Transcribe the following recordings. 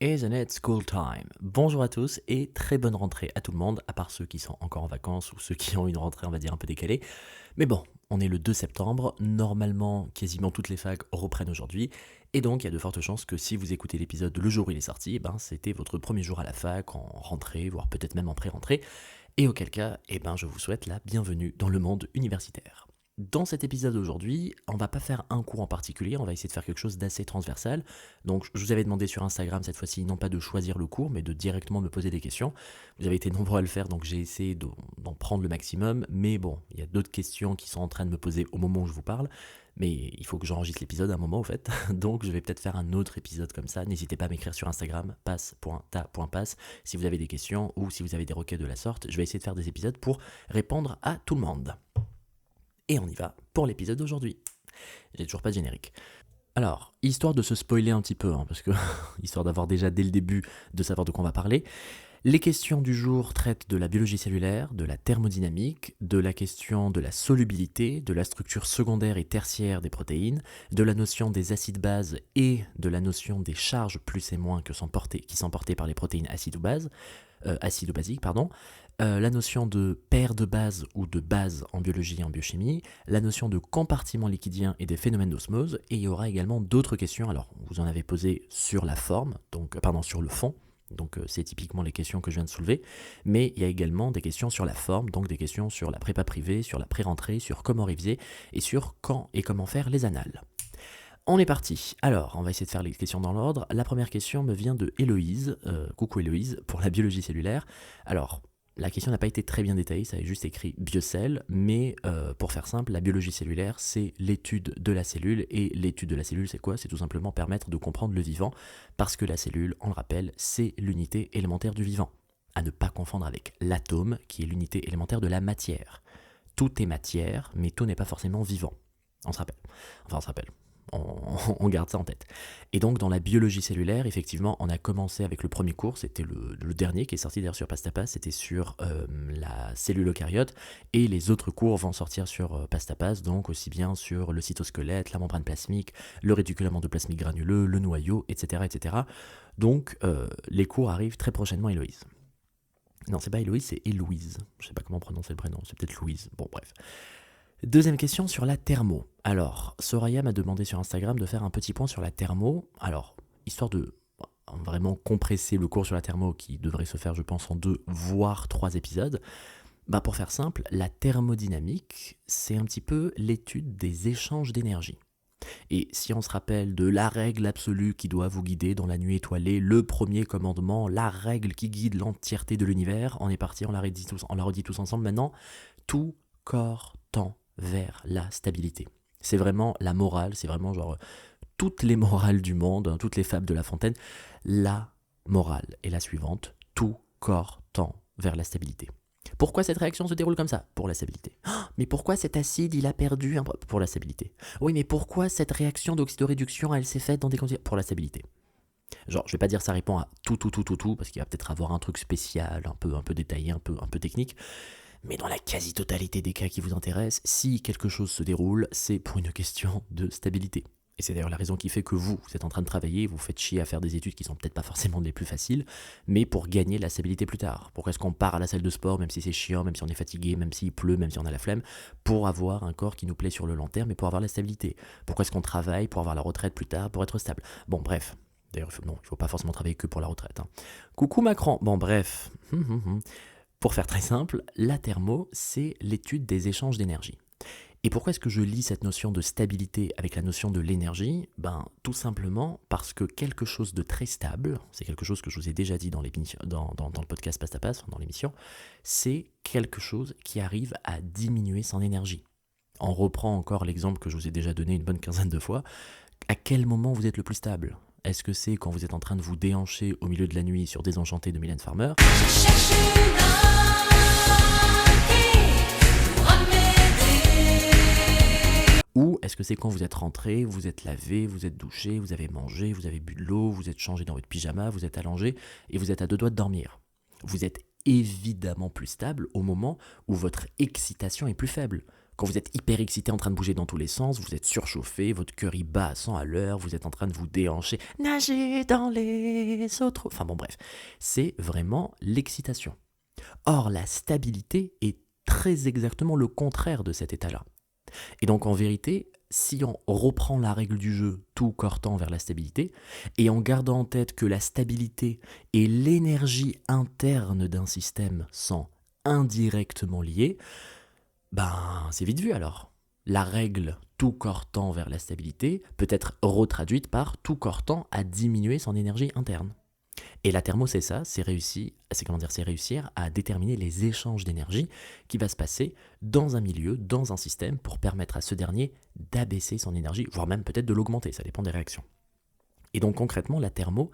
Isn't it school time? Bonjour à tous et très bonne rentrée à tout le monde, à part ceux qui sont encore en vacances ou ceux qui ont une rentrée, on va dire, un peu décalée. Mais bon, on est le 2 septembre, normalement, quasiment toutes les facs reprennent aujourd'hui, et donc il y a de fortes chances que si vous écoutez l'épisode le jour où il est sorti, c'était votre premier jour à la fac, en rentrée, voire peut-être même en pré-rentrée, et auquel cas, je vous souhaite la bienvenue dans le monde universitaire. Dans cet épisode d'aujourd'hui, on va pas faire un cours en particulier, on va essayer de faire quelque chose d'assez transversal. Donc je vous avais demandé sur Instagram cette fois-ci non pas de choisir le cours, mais de directement me poser des questions. Vous avez été nombreux à le faire, donc j'ai essayé d'en prendre le maximum. Mais bon, il y a d'autres questions qui sont en train de me poser au moment où je vous parle. Mais il faut que j'enregistre l'épisode à un moment au fait. Donc je vais peut-être faire un autre épisode comme ça. N'hésitez pas à m'écrire sur Instagram, passe.ta.passe, si vous avez des questions ou si vous avez des requêtes de la sorte. Je vais essayer de faire des épisodes pour répondre à tout le monde. Et on y va pour l'épisode d'aujourd'hui. J'ai toujours pas de générique. Alors, histoire de se spoiler un petit peu, parce que histoire d'avoir déjà dès le début de savoir de quoi on va parler, les questions du jour traitent de la biologie cellulaire, de la thermodynamique, de la question de la solubilité, de la structure secondaire et tertiaire des protéines, de la notion des acides-bases et de la notion des charges plus et moins qui sont portées par les protéines acido-basiques, la notion de paire de bases ou de base en biologie et en biochimie, la notion de compartiment liquidien et des phénomènes d'osmose, et il y aura également d'autres questions. Alors, vous en avez posé sur la forme, sur le fond, donc c'est typiquement les questions que je viens de soulever, mais il y a également des questions sur la forme, donc des questions sur la prépa privée, sur la pré-rentrée, sur comment réviser, et sur quand et comment faire les annales. On est parti. Alors, on va essayer de faire les questions dans l'ordre. La première question me vient de Héloïse. Coucou Héloïse, pour la biologie cellulaire. Alors, la question n'a pas été très bien détaillée, ça avait juste écrit biocell, mais pour faire simple, la biologie cellulaire, c'est l'étude de la cellule, et l'étude de la cellule, c'est quoi? C'est tout simplement permettre de comprendre le vivant, parce que la cellule, on le rappelle, c'est l'unité élémentaire du vivant. À ne pas confondre avec l'atome, qui est l'unité élémentaire de la matière. Tout est matière, mais tout n'est pas forcément vivant. On se rappelle. On garde ça en tête. Et donc dans la biologie cellulaire, effectivement, on a commencé avec le premier cours, c'était le dernier qui est sorti d'ailleurs sur Pastapass, c'était sur la cellule eucaryote, et les autres cours vont sortir sur Pastapass, donc aussi bien sur le cytosquelette, la membrane plasmique, le réticulum endoplasmique granuleux, le noyau, etc. etc. Donc les cours arrivent très prochainement, Héloïse. Non, c'est pas Héloïse, c'est Héloïse. Je sais pas comment prononcer le prénom, c'est peut-être Louise. Bon, bref. Deuxième question sur la thermo. Alors, Soraya m'a demandé sur Instagram de faire un petit point sur la thermo. Alors, histoire de vraiment compresser le cours sur la thermo qui devrait se faire, je pense, en 2 voire 3 épisodes. Pour faire simple, la thermodynamique, c'est un petit peu l'étude des échanges d'énergie. Et si on se rappelle de la règle absolue qui doit vous guider dans la nuit étoilée, le premier commandement, la règle qui guide l'entièreté de l'univers, on est parti, on la redit tous ensemble maintenant, tout corps tend vers la stabilité. C'est vraiment la morale, c'est vraiment genre toutes les morales du monde, toutes les fables de La Fontaine. La morale est la suivante, tout corps tend vers la stabilité. Pourquoi cette réaction se déroule comme ça? Pour la stabilité. Mais pourquoi cet acide il a perdu pour la stabilité? Oui, mais pourquoi cette réaction d'oxydoréduction elle s'est faite dans des conditions? Pour la stabilité. Genre, je vais pas dire ça répond à tout, parce qu'il va peut-être avoir un truc spécial, un peu détaillé, un peu technique. Mais dans la quasi-totalité des cas qui vous intéressent, si quelque chose se déroule, c'est pour une question de stabilité. Et c'est d'ailleurs la raison qui fait que vous êtes en train de travailler, vous faites chier à faire des études qui sont peut-être pas forcément les plus faciles, mais pour gagner de la stabilité plus tard. Pourquoi est-ce qu'on part à la salle de sport, même si c'est chiant, même si on est fatigué, même s'il pleut, même si on a la flemme, pour avoir un corps qui nous plaît sur le long terme et pour avoir la stabilité? Pourquoi est-ce qu'on travaille pour avoir la retraite plus tard, pour être stable? Bon, bref. D'ailleurs, il faut pas forcément travailler que pour la retraite. Coucou Macron. Bon, bref. Pour faire très simple, la thermo, c'est l'étude des échanges d'énergie. Et pourquoi est-ce que je lie cette notion de stabilité avec la notion de l'énergie? Tout simplement parce que quelque chose de très stable, c'est quelque chose que je vous ai déjà dit dans le podcast Passe à Passe, dans l'émission, c'est quelque chose qui arrive à diminuer son énergie. On reprend encore l'exemple que je vous ai déjà donné une bonne quinzaine de fois. À quel moment vous êtes le plus stable? Est-ce que c'est quand vous êtes en train de vous déhancher au milieu de la nuit sur Désenchanté de Mylène Farmer? Ou est-ce que c'est quand vous êtes rentré, vous êtes lavé, vous êtes douché, vous avez mangé, vous avez bu de l'eau, vous êtes changé dans votre pyjama, vous êtes allongé et vous êtes à 2 doigts de dormir? Vous êtes évidemment plus stable au moment où votre excitation est plus faible. Quand vous êtes hyper excité, en train de bouger dans tous les sens, vous êtes surchauffé, votre cœur il bat à 100 à l'heure, vous êtes en train de vous déhancher, nager dans les eaux trop... Enfin bon bref, c'est vraiment l'excitation. Or, la stabilité est très exactement le contraire de cet état-là. Et donc en vérité, si on reprend la règle du jeu, tout corps tend vers la stabilité, et en gardant en tête que la stabilité et l'énergie interne d'un système sont indirectement liées, ben c'est vite vu alors. La règle tout corps tend vers la stabilité peut être retraduite par tout corps tend à diminuer son énergie interne. Et la thermo, c'est ça, c'est réussir à déterminer les échanges d'énergie qui va se passer dans un milieu, dans un système, pour permettre à ce dernier d'abaisser son énergie, voire même peut-être de l'augmenter, ça dépend des réactions. Et donc concrètement, la thermo,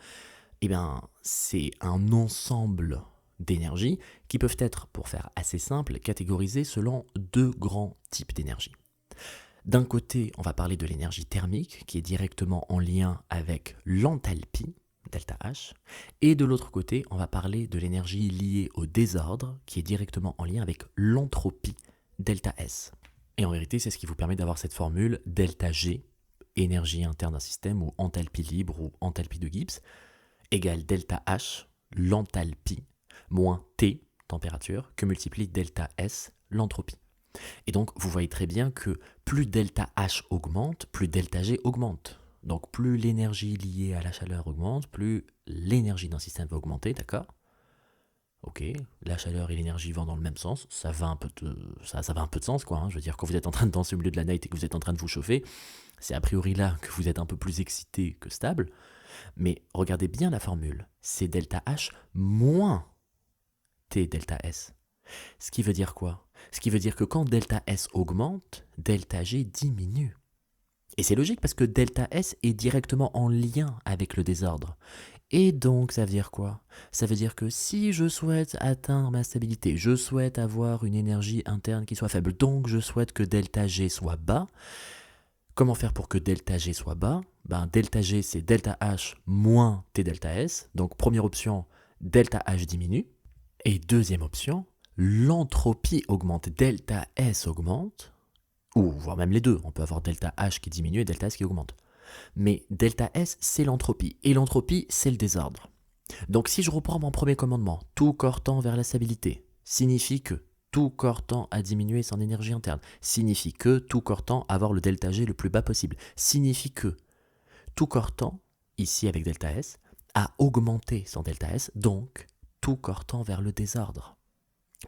c'est un ensemble d'énergies qui peuvent être, pour faire assez simple, catégorisées selon deux grands types d'énergie. D'un côté, on va parler de l'énergie thermique, qui est directement en lien avec l'enthalpie, delta H, et de l'autre côté, on va parler de l'énergie liée au désordre, qui est directement en lien avec l'entropie, delta S. Et en vérité, c'est ce qui vous permet d'avoir cette formule delta G, énergie interne d'un système, ou enthalpie libre, ou enthalpie de Gibbs, égale delta H, l'enthalpie, moins T, température, que multiplie delta S, l'entropie. Et donc, vous voyez très bien que plus delta H augmente, plus delta G augmente. Donc plus l'énergie liée à la chaleur augmente, plus l'énergie d'un système va augmenter, d'accord ? Ok, la chaleur et l'énergie vont dans le même sens, ça va un peu de sens quoi. Je veux dire, quand vous êtes en train de danser au milieu de la night et que vous êtes en train de vous chauffer, c'est a priori là que vous êtes un peu plus excité que stable. Mais regardez bien la formule, c'est delta H moins T delta S. Ce qui veut dire quoi ? Ce qui veut dire que quand delta S augmente, delta G diminue. Et c'est logique parce que delta S est directement en lien avec le désordre. Et donc ça veut dire quoi ? Ça veut dire que si je souhaite atteindre ma stabilité, je souhaite avoir une énergie interne qui soit faible, donc je souhaite que delta G soit bas. Comment faire pour que delta G soit bas ? Delta G c'est delta H moins T delta S. Donc première option, delta H diminue. Et deuxième option, l'entropie augmente, delta S augmente. Ou voire même les deux, on peut avoir delta H qui diminue et delta S qui augmente. Mais delta S, c'est l'entropie, et l'entropie, c'est le désordre. Donc si je reprends mon premier commandement, tout corps tend vers la stabilité, signifie que tout corps tend à diminuer son énergie interne, signifie que tout corps tend à avoir le delta G le plus bas possible, signifie que tout corps tend, ici avec delta S, à augmenter son delta S, donc tout corps tend vers le désordre.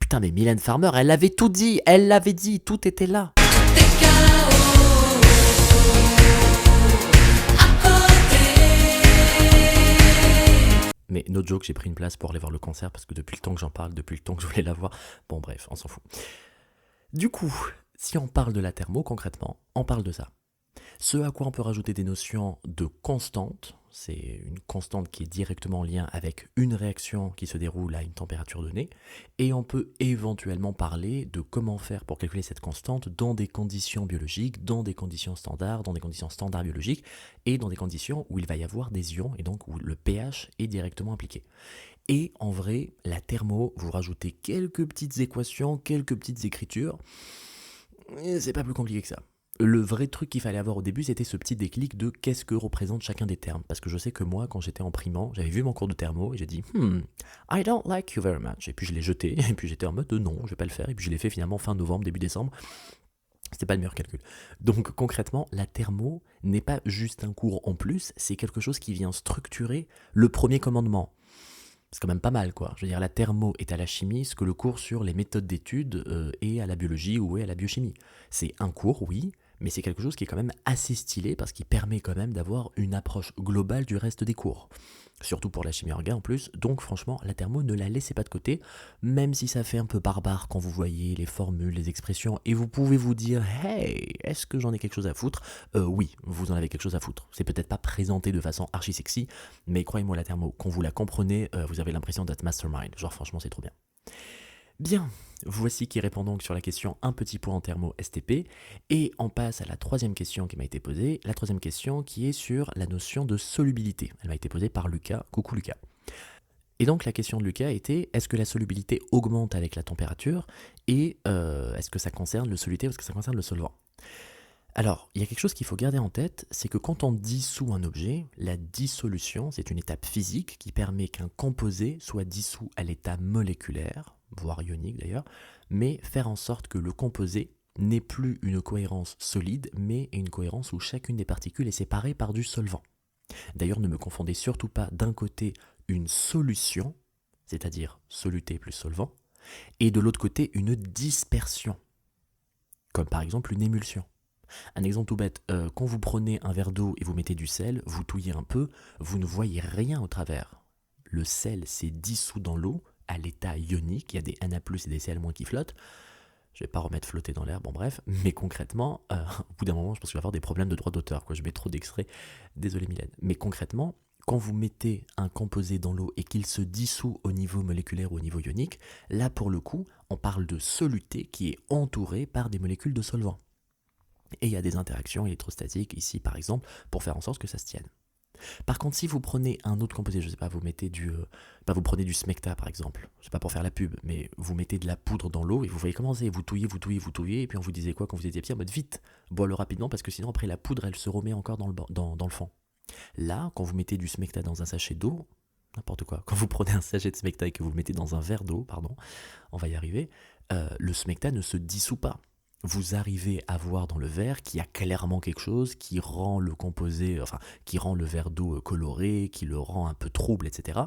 Putain mais Mylène Farmer, elle avait tout dit, elle l'avait dit, tout était là. Mais no joke, j'ai pris une place pour aller voir le concert parce que depuis le temps que j'en parle, depuis le temps que je voulais la voir, bon bref, on s'en fout. Du coup, si on parle de la thermo concrètement, on parle de ça. Ce à quoi on peut rajouter des notions de constante, c'est une constante qui est directement en lien avec une réaction qui se déroule à une température donnée, et on peut éventuellement parler de comment faire pour calculer cette constante dans des conditions biologiques, dans des conditions standards biologiques, et dans des conditions où il va y avoir des ions, et donc où le pH est directement impliqué. Et en vrai, la thermo, vous rajoutez quelques petites équations, quelques petites écritures, et c'est pas plus compliqué que ça. Le vrai truc qu'il fallait avoir au début, c'était ce petit déclic de qu'est-ce que représente chacun des termes. Parce que je sais que moi, quand j'étais en primant, j'avais vu mon cours de thermo et j'ai dit I don't like you very much. Et puis je l'ai jeté, et puis j'étais en mode non, je vais pas le faire. Et puis je l'ai fait finalement fin novembre, début décembre. C'était pas le meilleur calcul. Donc concrètement, la thermo n'est pas juste un cours en plus, c'est quelque chose qui vient structurer le premier commandement. C'est quand même pas mal quoi. Je veux dire, la thermo est à la chimie ce que le cours sur les méthodes d'études est à la biologie ou est à la biochimie. C'est un cours, oui, mais c'est quelque chose qui est quand même assez stylé parce qu'il permet quand même d'avoir une approche globale du reste des cours. Surtout pour la chimie orga en plus, donc franchement, la thermo, ne la laissez pas de côté, même si ça fait un peu barbare quand vous voyez les formules, les expressions, et vous pouvez vous dire « Hey, est-ce que j'en ai quelque chose à foutre ?» Oui, vous en avez quelque chose à foutre. C'est peut-être pas présenté de façon archi sexy, mais croyez-moi la thermo, quand vous la comprenez, vous avez l'impression d'être mastermind. Genre franchement, c'est trop bien. Bien, voici qui répond donc sur la question un petit point en thermo STP, et on passe à la troisième question qui m'a été posée, la troisième question qui est sur la notion de solubilité. Elle m'a été posée par Lucas. Coucou Lucas. Et donc la question de Lucas était, est-ce que la solubilité augmente avec la température et est-ce que ça concerne le soluté ou est-ce que ça concerne le solvant? Alors, il y a quelque chose qu'il faut garder en tête, c'est que quand on dissout un objet, la dissolution, c'est une étape physique qui permet qu'un composé soit dissous à l'état moléculaire, voire ionique d'ailleurs, mais faire en sorte que le composé n'ait plus une cohérence solide, mais une cohérence où chacune des particules est séparée par du solvant. D'ailleurs, ne me confondez surtout pas d'un côté une solution, c'est-à-dire soluté plus solvant, et de l'autre côté une dispersion, comme par exemple une émulsion. Un exemple tout bête, quand vous prenez un verre d'eau et vous mettez du sel, vous touillez un peu, vous ne voyez rien au travers. Le sel s'est dissous dans l'eau à l'état ionique, il y a des Na+, et des Cl- qui flottent. Je vais pas remettre flotter dans l'air, bon bref, mais concrètement, au bout d'un moment, je pense qu'il va y avoir des problèmes de droit d'auteur, quoi. Je mets trop d'extraits, désolé Mylène. Mais concrètement, quand vous mettez un composé dans l'eau et qu'il se dissout au niveau moléculaire ou au niveau ionique, là pour le coup, on parle de soluté qui est entouré par des molécules de solvant. Et il y a des interactions électrostatiques ici par exemple pour faire en sorte que ça se tienne. Par contre, si vous prenez un autre composé, je sais pas, vous mettez vous prenez du smecta par exemple, je sais pas pour faire la pub, mais vous mettez de la poudre dans l'eau et vous voyez comment c'est, vous touillez, et puis on vous disait quoi quand vous étiez petit en mode vite, bois-le rapidement parce que sinon après la poudre elle se remet encore dans le fond. Là, quand vous mettez du smecta dans un sachet d'eau, n'importe quoi, quand vous prenez un sachet de smecta et que vous le mettez dans un verre d'eau, pardon, on va y arriver, le smecta ne se dissout pas. Vous arrivez à voir dans le verre qu'il y a clairement quelque chose qui rend le composé, enfin, qui rend le verre d'eau coloré, qui le rend un peu trouble, etc.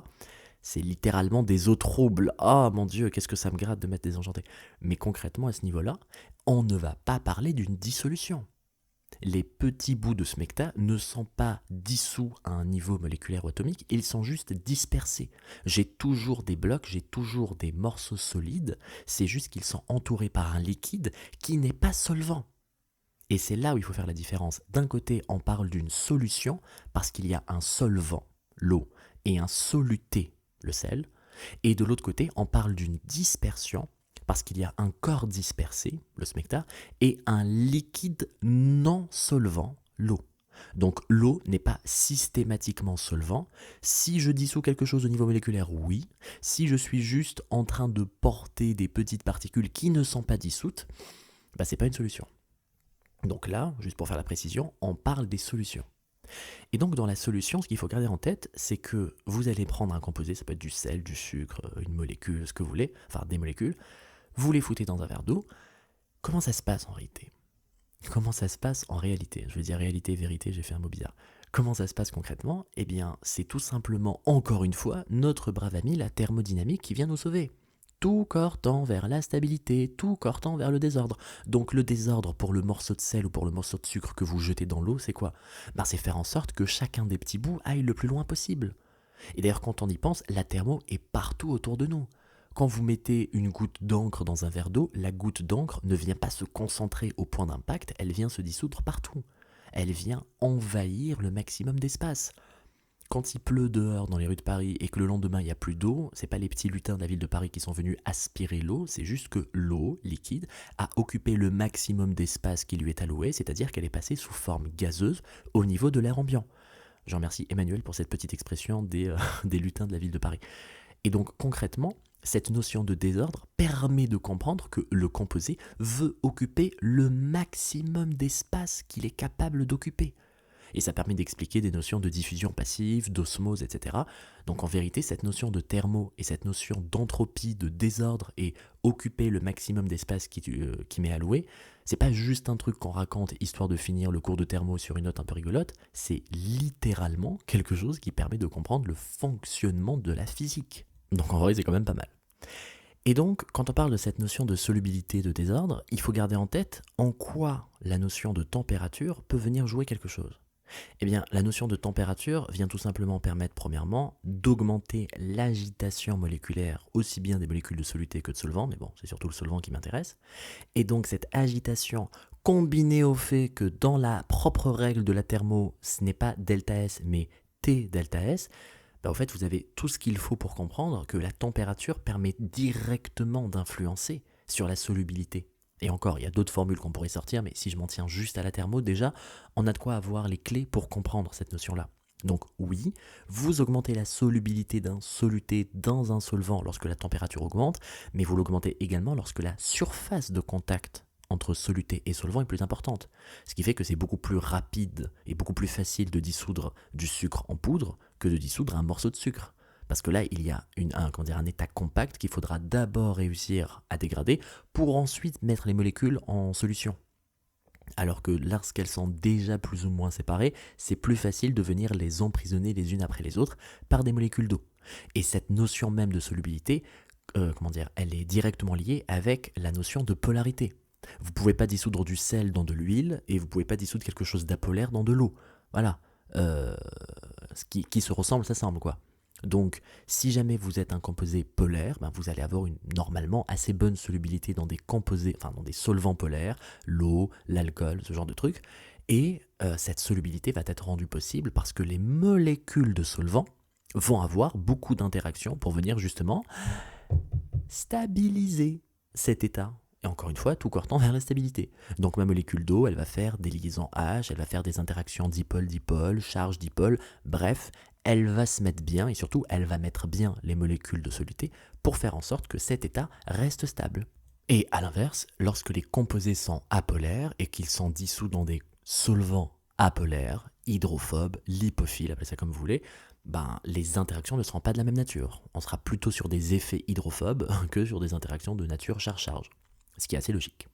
C'est littéralement des eaux troubles. Ah mon Dieu, qu'est-ce que ça me gratte de mettre désenchanté. Mais concrètement, à ce niveau-là, on ne va pas parler d'une dissolution. Les petits bouts de smecta ne sont pas dissous à un niveau moléculaire ou atomique, ils sont juste dispersés. J'ai toujours des blocs, j'ai toujours des morceaux solides, c'est juste qu'ils sont entourés par un liquide qui n'est pas solvant. Et c'est là où il faut faire la différence. D'un côté, on parle d'une solution parce qu'il y a un solvant, l'eau, et un soluté, le sel. Et de l'autre côté, on parle d'une dispersion parce qu'il y a un corps dispersé, le smecta, et un liquide non solvant, l'eau. Donc l'eau n'est pas systématiquement solvant. Si je dissous quelque chose au niveau moléculaire, oui. Si je suis juste en train de porter des petites particules qui ne sont pas dissoutes, bah, c'est pas une solution. Donc là, juste pour faire la précision, on parle des solutions. Et donc dans la solution, ce qu'il faut garder en tête, c'est que vous allez prendre un composé, ça peut être du sel, du sucre, une molécule, ce que vous voulez, enfin des molécules, vous les foutez dans un verre d'eau. Comment ça se passe en réalité? Comment ça se passe en réalité? Je veux dire réalité, vérité, j'ai fait un mot bizarre. Comment ça se passe concrètement? Eh bien, c'est tout simplement, encore une fois, notre brave ami, la thermodynamique, qui vient nous sauver. Tout corps tend vers la stabilité, tout corps tend vers le désordre. Donc le désordre pour le morceau de sel ou pour le morceau de sucre que vous jetez dans l'eau, c'est quoi? C'est faire en sorte que chacun des petits bouts aille le plus loin possible. Et d'ailleurs, quand on y pense, la thermo est partout autour de nous. Quand vous mettez une goutte d'encre dans un verre d'eau, la goutte d'encre ne vient pas se concentrer au point d'impact, elle vient se dissoudre partout. Elle vient envahir le maximum d'espace. Quand il pleut dehors dans les rues de Paris et que le lendemain il n'y a plus d'eau, c'est pas les petits lutins de la ville de Paris qui sont venus aspirer l'eau, c'est juste que l'eau liquide a occupé le maximum d'espace qui lui est alloué, c'est-à-dire qu'elle est passée sous forme gazeuse au niveau de l'air ambiant. Je remercie Emmanuel pour cette petite expression des lutins de la ville de Paris. Et donc concrètement, cette notion de désordre permet de comprendre que le composé veut occuper le maximum d'espace qu'il est capable d'occuper. Et ça permet d'expliquer des notions de diffusion passive, d'osmose, etc. Donc en vérité, cette notion de thermo et cette notion d'entropie, de désordre et occuper le maximum d'espace qui m'est alloué, c'est pas juste un truc qu'on raconte histoire de finir le cours de thermo sur une note un peu rigolote, c'est littéralement quelque chose qui permet de comprendre le fonctionnement de la physique. Donc en vrai, c'est quand même pas mal. Et donc, quand on parle de cette notion de solubilité, de désordre, il faut garder en tête en quoi la notion de température peut venir jouer quelque chose. Eh bien, la notion de température vient tout simplement permettre, premièrement, d'augmenter l'agitation moléculaire, aussi bien des molécules de soluté que de solvant, mais bon, c'est surtout le solvant qui m'intéresse. Et donc, cette agitation, combinée au fait que dans la propre règle de la thermo, ce n'est pas delta S, mais T delta S, en fait, vous avez tout ce qu'il faut pour comprendre que la température permet directement d'influencer sur la solubilité. Et encore, il y a d'autres formules qu'on pourrait sortir, mais si je m'en tiens juste à la thermo, déjà, on a de quoi avoir les clés pour comprendre cette notion-là. Donc oui, vous augmentez la solubilité d'un soluté dans un solvant lorsque la température augmente, mais vous l'augmentez également lorsque la surface de contact entre soluté et solvant est plus importante. Ce qui fait que c'est beaucoup plus rapide et beaucoup plus facile de dissoudre du sucre en poudre que de dissoudre un morceau de sucre. Parce que là, il y a un état compact qu'il faudra d'abord réussir à dégrader pour ensuite mettre les molécules en solution. Alors que lorsqu'elles sont déjà plus ou moins séparées, c'est plus facile de venir les emprisonner les unes après les autres par des molécules d'eau. Et cette notion même de solubilité, elle est directement liée avec la notion de polarité. Vous ne pouvez pas dissoudre du sel dans de l'huile et vous ne pouvez pas dissoudre quelque chose d'apolaire dans de l'eau. Voilà. Ce qui se ressemble, s'assemble, quoi. Donc, si jamais vous êtes un composé polaire, vous allez avoir normalement assez bonne solubilité dans des composés, dans des solvants polaires, l'eau, l'alcool, ce genre de trucs. Et cette solubilité va être rendue possible parce que les molécules de solvant vont avoir beaucoup d'interactions pour venir justement stabiliser cet état. Et encore une fois, tout courtant vers la stabilité. Donc ma molécule d'eau, elle va faire des liaisons H, elle va faire des interactions dipôle-dipôle, charge-dipôle, bref, elle va se mettre bien et surtout, elle va mettre bien les molécules de soluté pour faire en sorte que cet état reste stable. Et à l'inverse, lorsque les composés sont apolaires et qu'ils sont dissous dans des solvants apolaires, hydrophobes, lipophiles, appelez ça comme vous voulez, les interactions ne seront pas de la même nature. On sera plutôt sur des effets hydrophobes que sur des interactions de nature charge-charge. Ce qui est assez logique.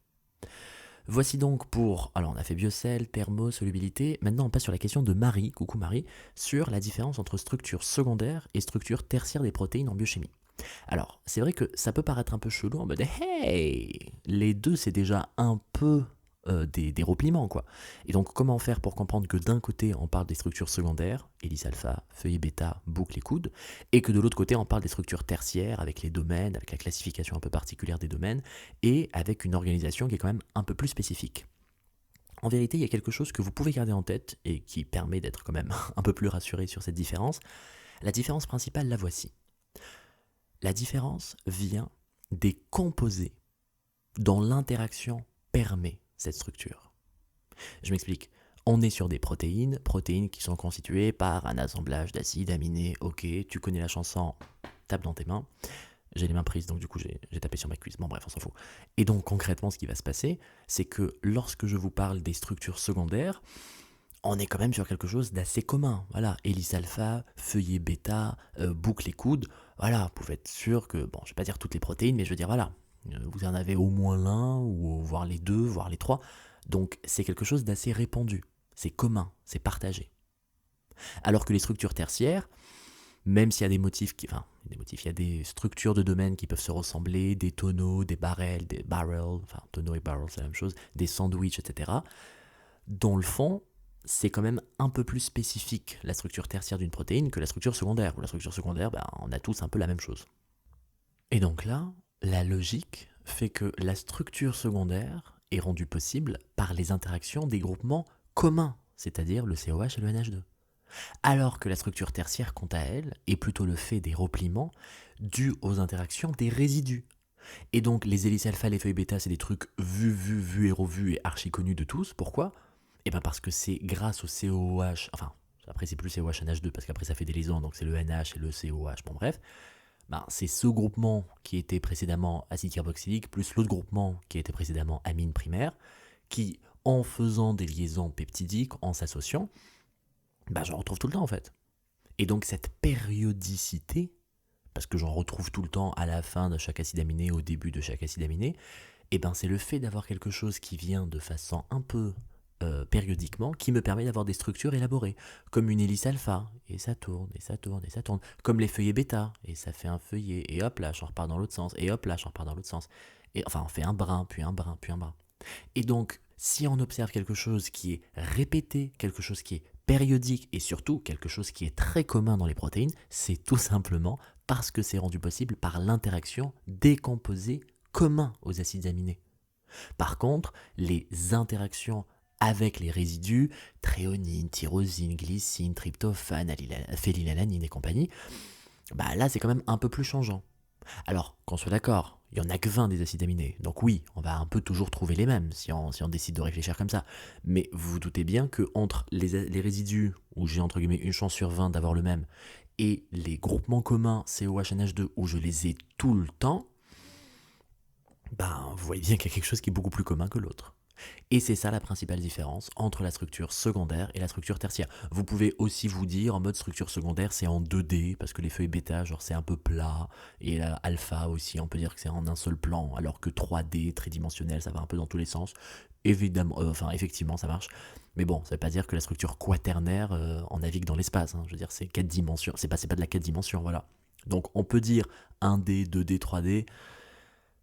Voici donc pour... Alors on a fait biocell, thermo, solubilité. Maintenant on passe sur la question de Marie, coucou Marie, sur la différence entre structure secondaire et structure tertiaire des protéines en biochimie. Alors c'est vrai que ça peut paraître un peu chelou en mode hey, les deux c'est déjà un peu des repliements quoi. Et donc comment faire pour comprendre que d'un côté on parle des structures secondaires, hélice alpha, feuillet bêta, boucle et coude, et que de l'autre côté on parle des structures tertiaires avec les domaines, avec la classification un peu particulière des domaines, et avec une organisation qui est quand même un peu plus spécifique. En vérité, il y a quelque chose que vous pouvez garder en tête et qui permet d'être quand même un peu plus rassuré sur cette différence. La différence principale, la voici. La différence vient des composés dont l'interaction permet cette structure. Je m'explique. On est sur des protéines qui sont constituées par un assemblage d'acides aminés. Ok, tu connais la chanson, tape dans tes mains. J'ai les mains prises, donc du coup j'ai tapé sur ma cuisse. Bon bref, on s'en fout. Et donc concrètement, ce qui va se passer, c'est que lorsque je vous parle des structures secondaires, on est quand même sur quelque chose d'assez commun. Voilà, hélice alpha, feuillet bêta, boucle et coude. Voilà, vous pouvez être sûr que, bon, je vais pas dire toutes les protéines, mais je veux dire, voilà, vous en avez au moins l'un, ou voire les deux, voire les trois. Donc c'est quelque chose d'assez répandu. C'est commun, c'est partagé. Alors que les structures tertiaires, même s'il y a il y a des structures de domaine qui peuvent se ressembler, des tonneaux, des barrels, tonneaux et barrels c'est la même chose, des sandwichs, etc. Dans le fond, c'est quand même un peu plus spécifique la structure tertiaire d'une protéine que la structure secondaire. Ou la structure secondaire, on a tous un peu la même chose. Et donc là, la logique fait que la structure secondaire est rendue possible par les interactions des groupements communs, c'est-à-dire le COH et le NH2. Alors que la structure tertiaire, quant à elle, est plutôt le fait des repliements dus aux interactions des résidus. Et donc les hélices alpha, les feuilles bêta, c'est des trucs vus et revus et archi connus de tous. Pourquoi ? Parce que c'est grâce au COH, après c'est plus COH NH2 parce qu'après ça fait des liaisons, donc c'est le NH et le COH, bon bref. C'est ce groupement qui était précédemment acide carboxylique plus l'autre groupement qui était précédemment amine primaire qui, en faisant des liaisons peptidiques, en s'associant, j'en retrouve tout le temps en fait. Et donc cette périodicité, parce que j'en retrouve tout le temps à la fin de chaque acide aminé, au début de chaque acide aminé, c'est le fait d'avoir quelque chose qui vient de façon un peu périodiquement qui me permet d'avoir des structures élaborées, comme une hélice alpha, et ça tourne, et ça tourne, et ça tourne, comme les feuillets bêta, et ça fait un feuillet, et hop là, j'en repars dans l'autre sens, et hop là, j'en repars dans l'autre sens, et on fait un brin, puis un brin, puis un brin. Et donc, si on observe quelque chose qui est répété, quelque chose qui est périodique, et surtout quelque chose qui est très commun dans les protéines, c'est tout simplement parce que c'est rendu possible par l'interaction des composés communs aux acides aminés. Par contre, les interactions avec les résidus, thréonine, tyrosine, glycine, tryptophane, phénylalanine et compagnie, là c'est quand même un peu plus changeant. Alors, qu'on soit d'accord, il y en a que 20 des acides aminés. Donc oui, on va un peu toujours trouver les mêmes si on décide de réfléchir comme ça. Mais vous vous doutez bien que entre les résidus, où j'ai entre guillemets une chance sur 20 d'avoir le même, et les groupements communs COH-NH2 où je les ai tout le temps, ben vous voyez bien qu'il y a quelque chose qui est beaucoup plus commun que l'autre. Et c'est ça la principale différence entre la structure secondaire et la structure tertiaire. Vous pouvez aussi vous dire en mode structure secondaire c'est en 2D parce que les feuilles bêta genre c'est un peu plat et la alpha aussi on peut dire que c'est en un seul plan alors que 3D tridimensionnel ça va un peu dans tous les sens. Évidemment, effectivement ça marche. Mais bon, ça veut pas dire que la structure quaternaire en navigue dans l'espace. Hein. Je veux dire c'est 4 dimensions, c'est pas de la 4 dimensions, voilà. Donc on peut dire 1D, 2D, 3D.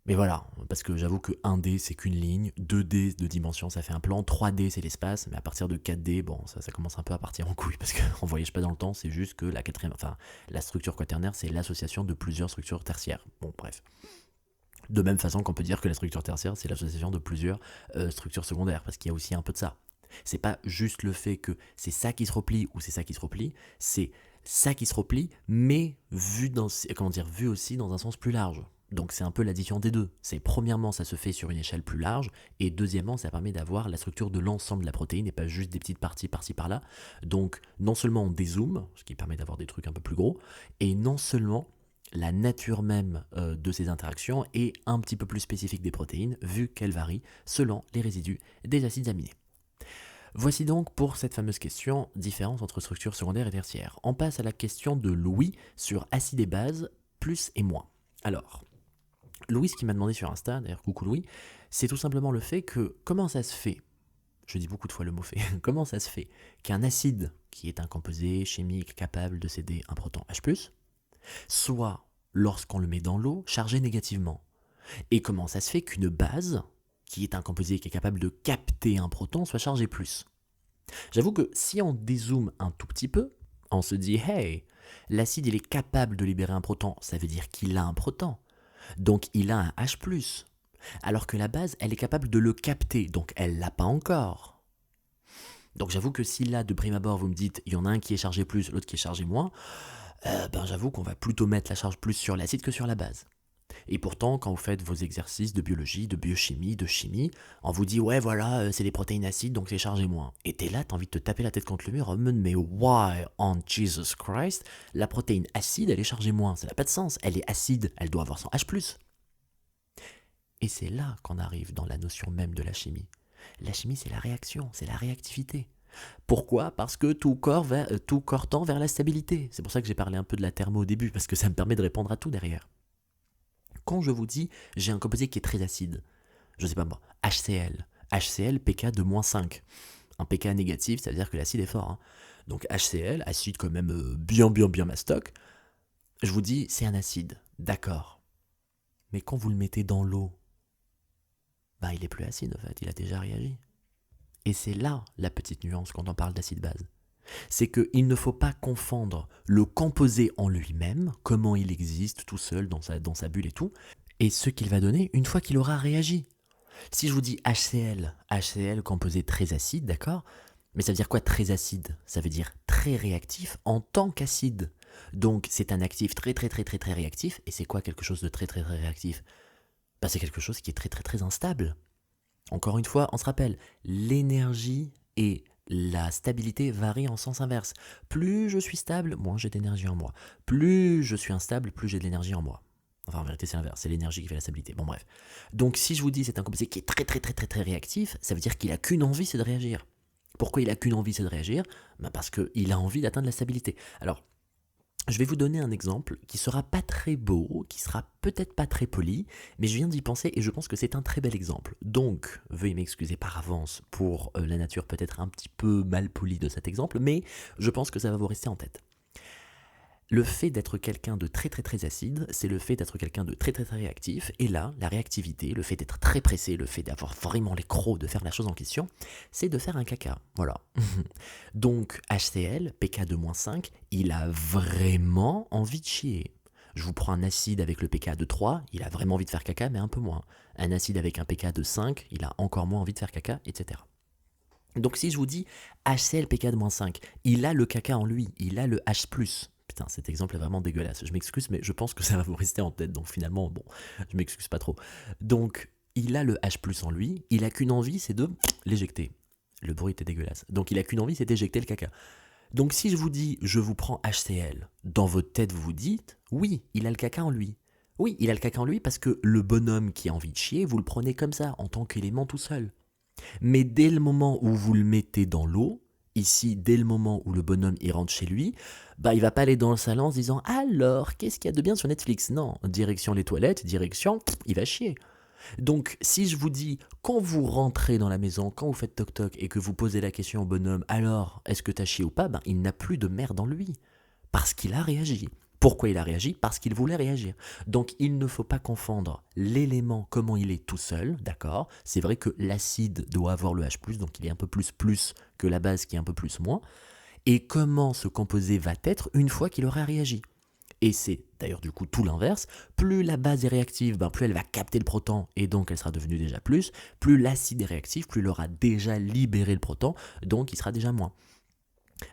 Mais voilà, parce que j'avoue que 1D c'est qu'une ligne, 2D de dimension ça fait un plan, 3D c'est l'espace, mais à partir de 4D, bon, ça commence un peu à partir en couille, parce qu'on voyage pas dans le temps, c'est juste que la structure quaternaire c'est l'association de plusieurs structures tertiaires. Bon, bref. De même façon qu'on peut dire que la structure tertiaire c'est l'association de plusieurs structures secondaires, parce qu'il y a aussi un peu de ça. C'est pas juste le fait que c'est ça qui se replie ou c'est ça qui se replie, c'est ça qui se replie, mais vu aussi dans un sens plus large. Donc c'est un peu l'addition des deux. C'est premièrement, ça se fait sur une échelle plus large, et deuxièmement, ça permet d'avoir la structure de l'ensemble de la protéine et pas juste des petites parties par-ci par-là. Donc non seulement on dézoome, ce qui permet d'avoir des trucs un peu plus gros, et non seulement la nature même de ces interactions est un petit peu plus spécifique des protéines, vu qu'elles varient selon les résidus des acides aminés. Voici donc pour cette fameuse question, différence entre structure secondaire et tertiaire. On passe à la question de Louis sur acides et bases, plus et moins. Alors, Louis, ce qui m'a demandé sur Insta, d'ailleurs coucou Louis, c'est tout simplement le fait que, comment ça se fait, je dis beaucoup de fois le mot fait, comment ça se fait qu'un acide, qui est un composé chimique capable de céder un proton H+, soit, lorsqu'on le met dans l'eau, chargé négativement. Et comment ça se fait qu'une base, qui est un composé qui est capable de capter un proton, soit chargé plus. J'avoue que si on dézoome un tout petit peu, on se dit hey, l'acide il est capable de libérer un proton, ça veut dire qu'il a un proton. Donc il a un H+. Alors que la base, elle est capable de le capter, donc elle l'a pas encore. Donc j'avoue que si là, de prime abord, vous me dites, il y en a un qui est chargé plus, l'autre qui est chargé moins, j'avoue qu'on va plutôt mettre la charge plus sur l'acide que sur la base. Et pourtant, quand vous faites vos exercices de biologie, de biochimie, de chimie, on vous dit ouais voilà, c'est des protéines acides donc c'est chargé moins. Et t'es là, t'as envie de te taper la tête contre le mur, mais why on Jesus Christ, la protéine acide elle est chargée moins, ça n'a pas de sens, elle est acide, elle doit avoir son H+. Et c'est là qu'on arrive dans la notion même de la chimie. La chimie c'est la réaction, c'est la réactivité. Pourquoi ? Parce que tout corps tend vers la stabilité. C'est pour ça que j'ai parlé un peu de la thermo au début, parce que ça me permet de répondre à tout derrière. Quand je vous dis j'ai un composé qui est très acide, je sais pas moi, HCl pK de -5. Un pK négatif, ça veut dire que l'acide est fort. Hein. Donc HCl, acide quand même bien mastoc, je vous dis c'est un acide, d'accord. Mais quand vous le mettez dans l'eau, ben il est plus acide en fait, il a déjà réagi. Et c'est là la petite nuance quand on parle d'acide base. C'est qu'il ne faut pas confondre le composé en lui-même, comment il existe tout seul dans sa bulle et tout, et ce qu'il va donner une fois qu'il aura réagi. Si je vous dis HCl composé très acide, d'accord ? Mais ça veut dire quoi très acide ? Ça veut dire très réactif en tant qu'acide. Donc c'est un actif très réactif, et c'est quoi quelque chose de très réactif ? Ben, c'est quelque chose qui est très instable. Encore une fois, on se rappelle, l'énergie et la stabilité varient en sens inverse. Plus je suis stable, moins j'ai d'énergie en moi. Plus je suis instable, plus j'ai de l'énergie en moi. Enfin, en vérité, c'est l'inverse, c'est l'énergie qui fait la stabilité. Bon, bref. Donc, si je vous dis c'est un composé qui est très réactif, ça veut dire qu'il a qu'une envie, c'est de réagir. Pourquoi il a qu'une envie, c'est de réagir ? Ben parce qu'il a envie d'atteindre la stabilité. Alors, je vais vous donner un exemple qui sera pas très beau, qui sera peut-être pas très poli, mais je viens d'y penser et je pense que c'est un très bel exemple. Donc, veuillez m'excuser par avance pour la nature peut-être un petit peu mal polie de cet exemple, mais je pense que ça va vous rester en tête. Le fait d'être quelqu'un de très acide, c'est le fait d'être quelqu'un de très réactif, et là, la réactivité, le fait d'être très pressé, le fait d'avoir vraiment les crocs de faire la chose en question, c'est de faire un caca, voilà. Donc HCl, pK de -5, il a vraiment envie de chier. Je vous prends un acide avec le pK de 3, il a vraiment envie de faire caca, mais un peu moins. Un acide avec un pK de 5, il a encore moins envie de faire caca, etc. Donc si je vous dis HCl pK de -5, il a le caca en lui, il a le H+, Putain, cet exemple est vraiment dégueulasse. Je m'excuse, mais je pense que ça va vous rester en tête. Donc finalement, bon, je m'excuse pas trop. Donc, il a le H+ en lui. Il a qu'une envie, c'est de l'éjecter. Le bruit était dégueulasse. Donc, il a qu'une envie, c'est d'éjecter le caca. Donc, si je vous dis, je vous prends HCl, dans votre tête, vous vous dites, oui, il a le caca en lui. Oui, il a le caca en lui parce que le bonhomme qui a envie de chier, vous le prenez comme ça, en tant qu'élément tout seul. Mais dès le moment où vous le mettez dans l'eau, ici, dès le moment où le bonhomme y rentre chez lui, bah il va pas aller dans le salon en se disant alors, qu'est-ce qu'il y a de bien sur Netflix? Non, direction les toilettes, direction, il va chier. Donc, si je vous dis, quand vous rentrez dans la maison, quand vous faites toc-toc et que vous posez la question au bonhomme, alors, est-ce que t'as chié ou pas? Ben, il n'a plus de merde en lui. Parce qu'il a réagi. Pourquoi il a réagi? Parce qu'il voulait réagir. Donc, il ne faut pas confondre l'élément, comment il est tout seul, d'accord? C'est vrai que l'acide doit avoir le H+, donc il est un peu plus que la base qui est un peu plus moins. Et comment ce composé va être une fois qu'il aura réagi? Et c'est d'ailleurs du coup tout l'inverse, plus la base est réactive, plus elle va capter le proton et donc elle sera devenue déjà plus l'acide est réactif, plus il aura déjà libéré le proton, donc il sera déjà moins.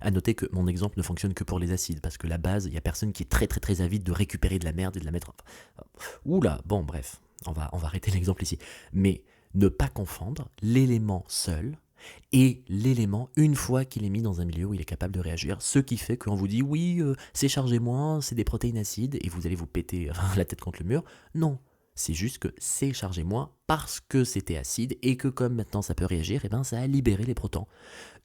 A noter que mon exemple ne fonctionne que pour les acides, parce que la base, il n'y a personne qui est très avide de récupérer de la merde et de la mettre... Oula, bon bref, on va arrêter l'exemple ici. Mais ne pas confondre l'élément seul et l'élément une fois qu'il est mis dans un milieu où il est capable de réagir, ce qui fait qu'on vous dit oui, c'est chargé moins, c'est des protéines acides, et vous allez vous péter la tête contre le mur. Non, c'est juste que c'est chargé moins parce que c'était acide, et que comme maintenant ça peut réagir, et ben ça a libéré les protons.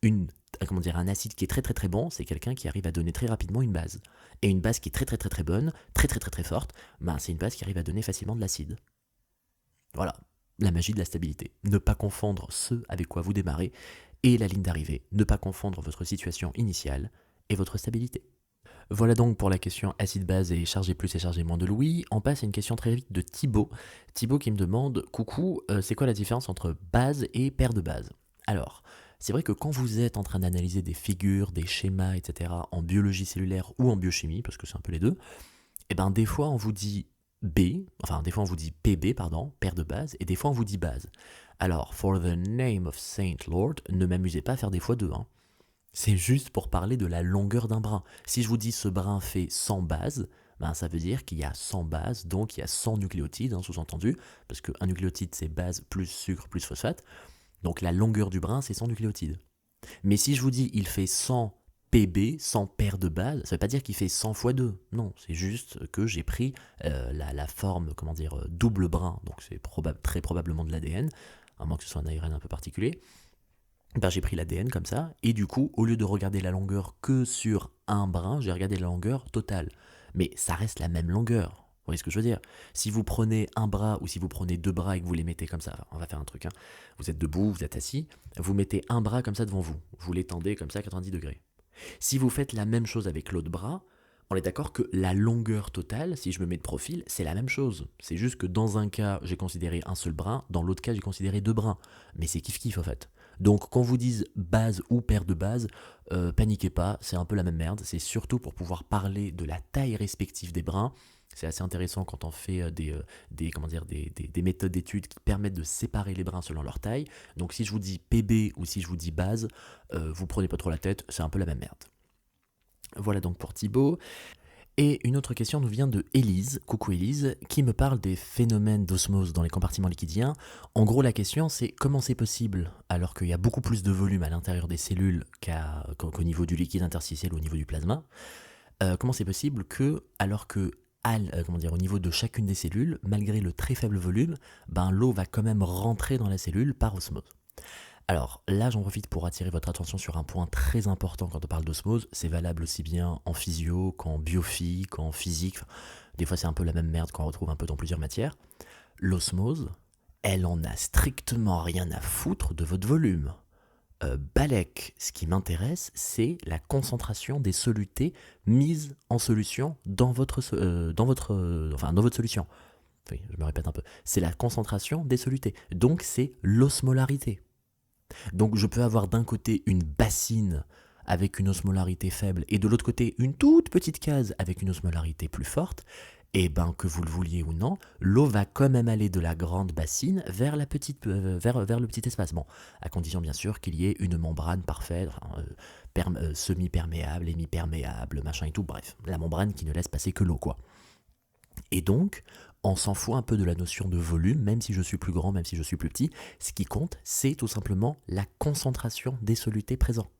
Un acide qui est très bon, c'est quelqu'un qui arrive à donner très rapidement une base. Et une base qui est très bonne, très forte, c'est une base qui arrive à donner facilement de l'acide. Voilà, la magie de la stabilité. Ne pas confondre ce avec quoi vous démarrez et la ligne d'arrivée. Ne pas confondre votre situation initiale et votre stabilité. Voilà donc pour la question acide-base et chargé plus et chargé moins de Louis. On passe à une question très vite de Thibaut. Thibaut qui me demande « Coucou, c'est quoi la différence entre base et paire de base ?» Alors, c'est vrai que quand vous êtes en train d'analyser des figures, des schémas, etc. en biologie cellulaire ou en biochimie, parce que c'est un peu les deux, et ben des fois on vous dit des fois on vous dit PB, pardon, paire de base, et des fois on vous dit base. Alors, for the name of Saint Lord, ne m'amusez pas à faire des fois deux, hein. C'est juste pour parler de la longueur d'un brin. Si je vous dis ce brin fait 100 bases, ça veut dire qu'il y a 100 bases, donc il y a 100 nucléotides, sous-entendu, parce qu'un nucléotide c'est base plus sucre plus phosphate, donc la longueur du brin c'est 100 nucléotides. Mais si je vous dis il fait 100 PB, 100 paires de bases, ça veut pas dire qu'il fait 100 fois 2. Non, c'est juste que j'ai pris la forme, double brin, donc c'est très probablement de l'ADN, à moins que ce soit un ARN un peu particulier. J'ai pris l'ADN comme ça, et du coup, au lieu de regarder la longueur que sur un brin, j'ai regardé la longueur totale. Mais ça reste la même longueur. Vous voyez ce que je veux dire? Si vous prenez un bras ou si vous prenez deux bras et que vous les mettez comme ça, on va faire un truc, hein. Vous êtes debout, vous êtes assis, vous mettez un bras comme ça devant vous, vous l'étendez comme ça à 90 degrés. Si vous faites la même chose avec l'autre bras, on est d'accord que la longueur totale, si je me mets de profil, c'est la même chose. C'est juste que dans un cas, j'ai considéré un seul brin, dans l'autre cas, j'ai considéré deux brins. Mais c'est kiff-kiff en fait. Donc quand vous dites base ou paire de bases, paniquez pas, c'est un peu la même merde. C'est surtout pour pouvoir parler de la taille respective des brins. C'est assez intéressant quand on fait des méthodes d'études qui permettent de séparer les brins selon leur taille. Donc si je vous dis PB ou si je vous dis base, vous prenez pas trop la tête, c'est un peu la même merde. Voilà donc pour Thibaut. Et une autre question nous vient de Élise, coucou Élise, qui me parle des phénomènes d'osmose dans les compartiments liquidiens. En gros, la question c'est comment c'est possible, alors qu'il y a beaucoup plus de volume à l'intérieur des cellules qu'au niveau du liquide interstitiel ou au niveau du plasma, comment c'est possible que, alors que au niveau de chacune des cellules, malgré le très faible volume, l'eau va quand même rentrer dans la cellule par osmose. Alors là, j'en profite pour attirer votre attention sur un point très important quand on parle d'osmose. C'est valable aussi bien en physio qu'en biophie, qu'en physique. Des fois, c'est un peu la même merde qu'on retrouve un peu dans plusieurs matières. L'osmose, elle en a strictement rien à foutre de votre volume. Balek, ce qui m'intéresse, c'est la concentration des solutés mises en solution dans votre solution. Oui, je me répète un peu. C'est la concentration des solutés. Donc, c'est l'osmolarité. Donc je peux avoir d'un côté une bassine avec une osmolarité faible et de l'autre côté une toute petite case avec une osmolarité plus forte, Et ben que vous le vouliez ou non, l'eau va quand même aller de la grande bassine vers vers le petit espace. Bon, à condition bien sûr qu'il y ait une membrane parfaite, enfin, semi-perméable, hémi-perméable, machin et tout, bref, la membrane qui ne laisse passer que l'eau, quoi. Et donc, on s'en fout un peu de la notion de volume, même si je suis plus grand, même si je suis plus petit, ce qui compte, c'est tout simplement la concentration des solutés présents.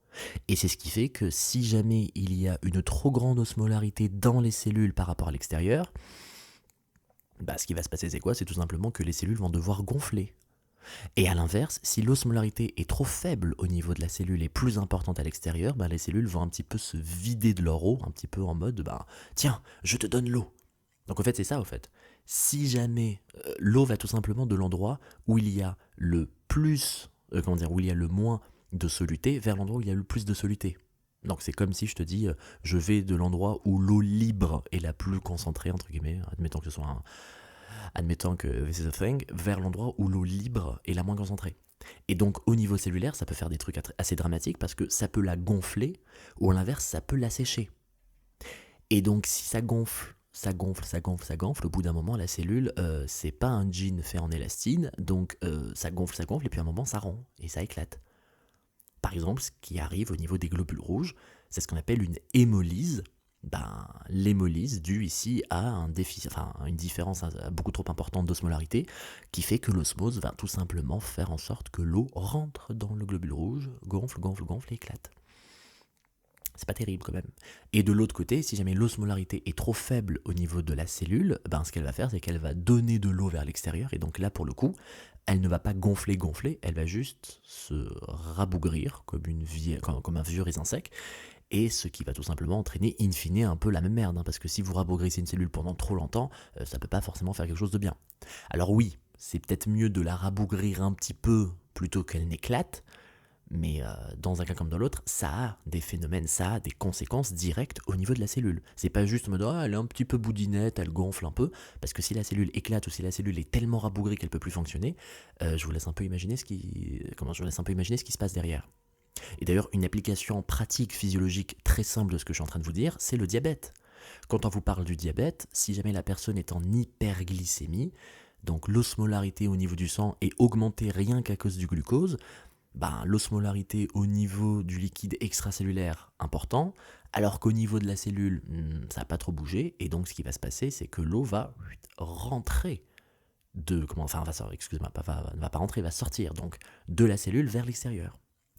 Et c'est ce qui fait que si jamais il y a une trop grande osmolarité dans les cellules par rapport à l'extérieur, bah, ce qui va se passer, c'est quoi? C'est tout simplement que les cellules vont devoir gonfler. Et à l'inverse, si l'osmolarité est trop faible au niveau de la cellule et plus importante à l'extérieur, bah, les cellules vont un petit peu se vider de leur eau, un petit peu en mode, bah, tiens, je te donne l'eau. Donc en fait, c'est ça, au fait. Si jamais l'eau va tout simplement de l'endroit où il y a le plus, comment dire, où il y a le moins de soluté vers l'endroit où il y a le plus de soluté. Donc c'est comme si je te dis, je vais de l'endroit où l'eau libre est la plus concentrée, entre guillemets, admettons que this is a thing, vers l'endroit où l'eau libre est la moins concentrée. Et donc au niveau cellulaire, ça peut faire des trucs assez dramatiques parce que ça peut la gonfler, ou à l'inverse, ça peut l'assécher. Et donc si ça gonfle, ça gonfle, ça gonfle, ça gonfle, au bout d'un moment, la cellule, c'est pas un jean fait en élastine, donc ça gonfle, et puis à un moment, ça rompt, et ça éclate. Par exemple, ce qui arrive au niveau des globules rouges, c'est ce qu'on appelle une hémolyse. Ben, l'hémolyse due ici à une différence beaucoup trop importante d'osmolarité qui fait que l'osmose va tout simplement faire en sorte que l'eau rentre dans le globule rouge, gonfle, gonfle, gonfle et éclate. C'est pas terrible quand même. Et de l'autre côté, si jamais l'osmolarité est trop faible au niveau de la cellule, ben ce qu'elle va faire, c'est qu'elle va donner de l'eau vers l'extérieur, et donc là, pour le coup, elle ne va pas gonfler, elle va juste se rabougrir comme un vieux raisin sec, et ce qui va tout simplement entraîner in fine un peu la même merde, hein, parce que si vous rabougrissez une cellule pendant trop longtemps, ça peut pas forcément faire quelque chose de bien. Alors oui, c'est peut-être mieux de la rabougrir un petit peu plutôt qu'elle n'éclate, mais dans un cas comme dans l'autre, ça a des phénomènes, ça a des conséquences directes au niveau de la cellule. C'est pas juste en mode elle est un petit peu boudinette, elle gonfle un peu, parce que si la cellule éclate ou si la cellule est tellement rabougrée qu'elle peut plus fonctionner, je vous laisse un peu imaginer je vous laisse un peu imaginer ce qui se passe derrière. Et d'ailleurs, une application pratique physiologique très simple de ce que je suis en train de vous dire, c'est le diabète. Quand on vous parle du diabète, si jamais la personne est en hyperglycémie, donc l'osmolarité au niveau du sang est augmentée rien qu'à cause du glucose, ben, l'osmolarité au niveau du liquide extracellulaire important, alors qu'au niveau de la cellule, ça n'a pas trop bougé, et donc ce qui va se passer, c'est que l'eau va rentrer ne va pas rentrer, va sortir donc de la cellule vers l'extérieur.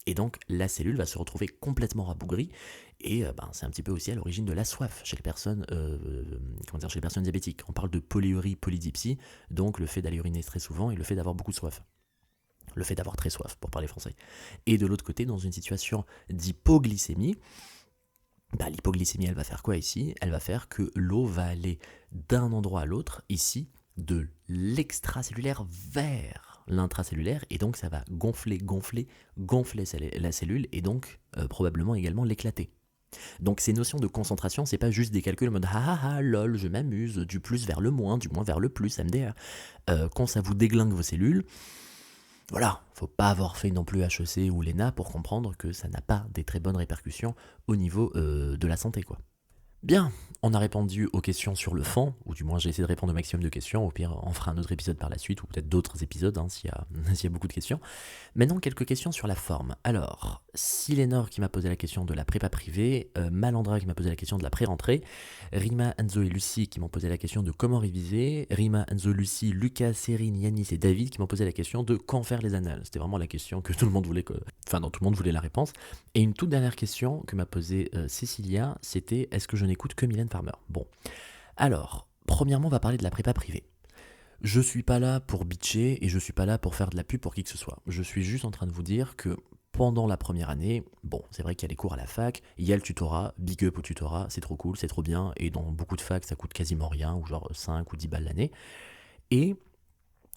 Et donc la cellule va se retrouver complètement rabougrie, et c'est un petit peu aussi à l'origine de la soif chez les personnes, chez les personnes diabétiques. On parle de polyurie, polydipsie, donc le fait d'aller uriner très souvent et le fait d'avoir beaucoup de soif. Le fait d'avoir très soif, pour parler français. Et de l'autre côté, dans une situation d'hypoglycémie, l'hypoglycémie, elle va faire quoi ici? Elle va faire que l'eau va aller d'un endroit à l'autre, ici, de l'extracellulaire vers l'intracellulaire, et donc ça va gonfler la cellule, et donc probablement également l'éclater. Donc ces notions de concentration, c'est pas juste des calculs en mode ah ah ah lol, je m'amuse, du plus vers le moins, du moins vers le plus, MDR. Quand ça vous déglingue vos cellules, voilà, faut pas avoir fait non plus HEC ou l'ENA pour comprendre que ça n'a pas des très bonnes répercussions au niveau de la santé, quoi. Bien, on a répondu aux questions sur le fond, ou du moins j'ai essayé de répondre au maximum de questions, au pire on fera un autre épisode par la suite, ou peut-être d'autres épisodes s'il y a beaucoup de questions. Maintenant quelques questions sur la forme. Alors, Silénor qui m'a posé la question de la prépa privée, Malandra qui m'a posé la question de la pré-rentrée, Rima, Enzo et Lucie qui m'ont posé la question de comment réviser, Rima, Enzo, Lucie, Lucas, Cérine, Yanis et David qui m'ont posé la question de quand faire les annales. C'était vraiment la question que tout le monde voulait, dont tout le monde voulait la réponse. Et une toute dernière question que m'a posée Cécilia, c'était est-ce que je n'écoute que Mylène Farmer? Bon, alors, premièrement, on va parler de la prépa privée. Je suis pas là pour bitcher et je suis pas là pour faire de la pub pour qui que ce soit. Je suis juste en train de vous dire que pendant la première année, bon, c'est vrai qu'il y a les cours à la fac, il y a le tutorat, big up au tutorat, c'est trop cool, c'est trop bien, et dans beaucoup de facs, ça coûte quasiment rien, ou genre 5 ou 10 balles l'année. Et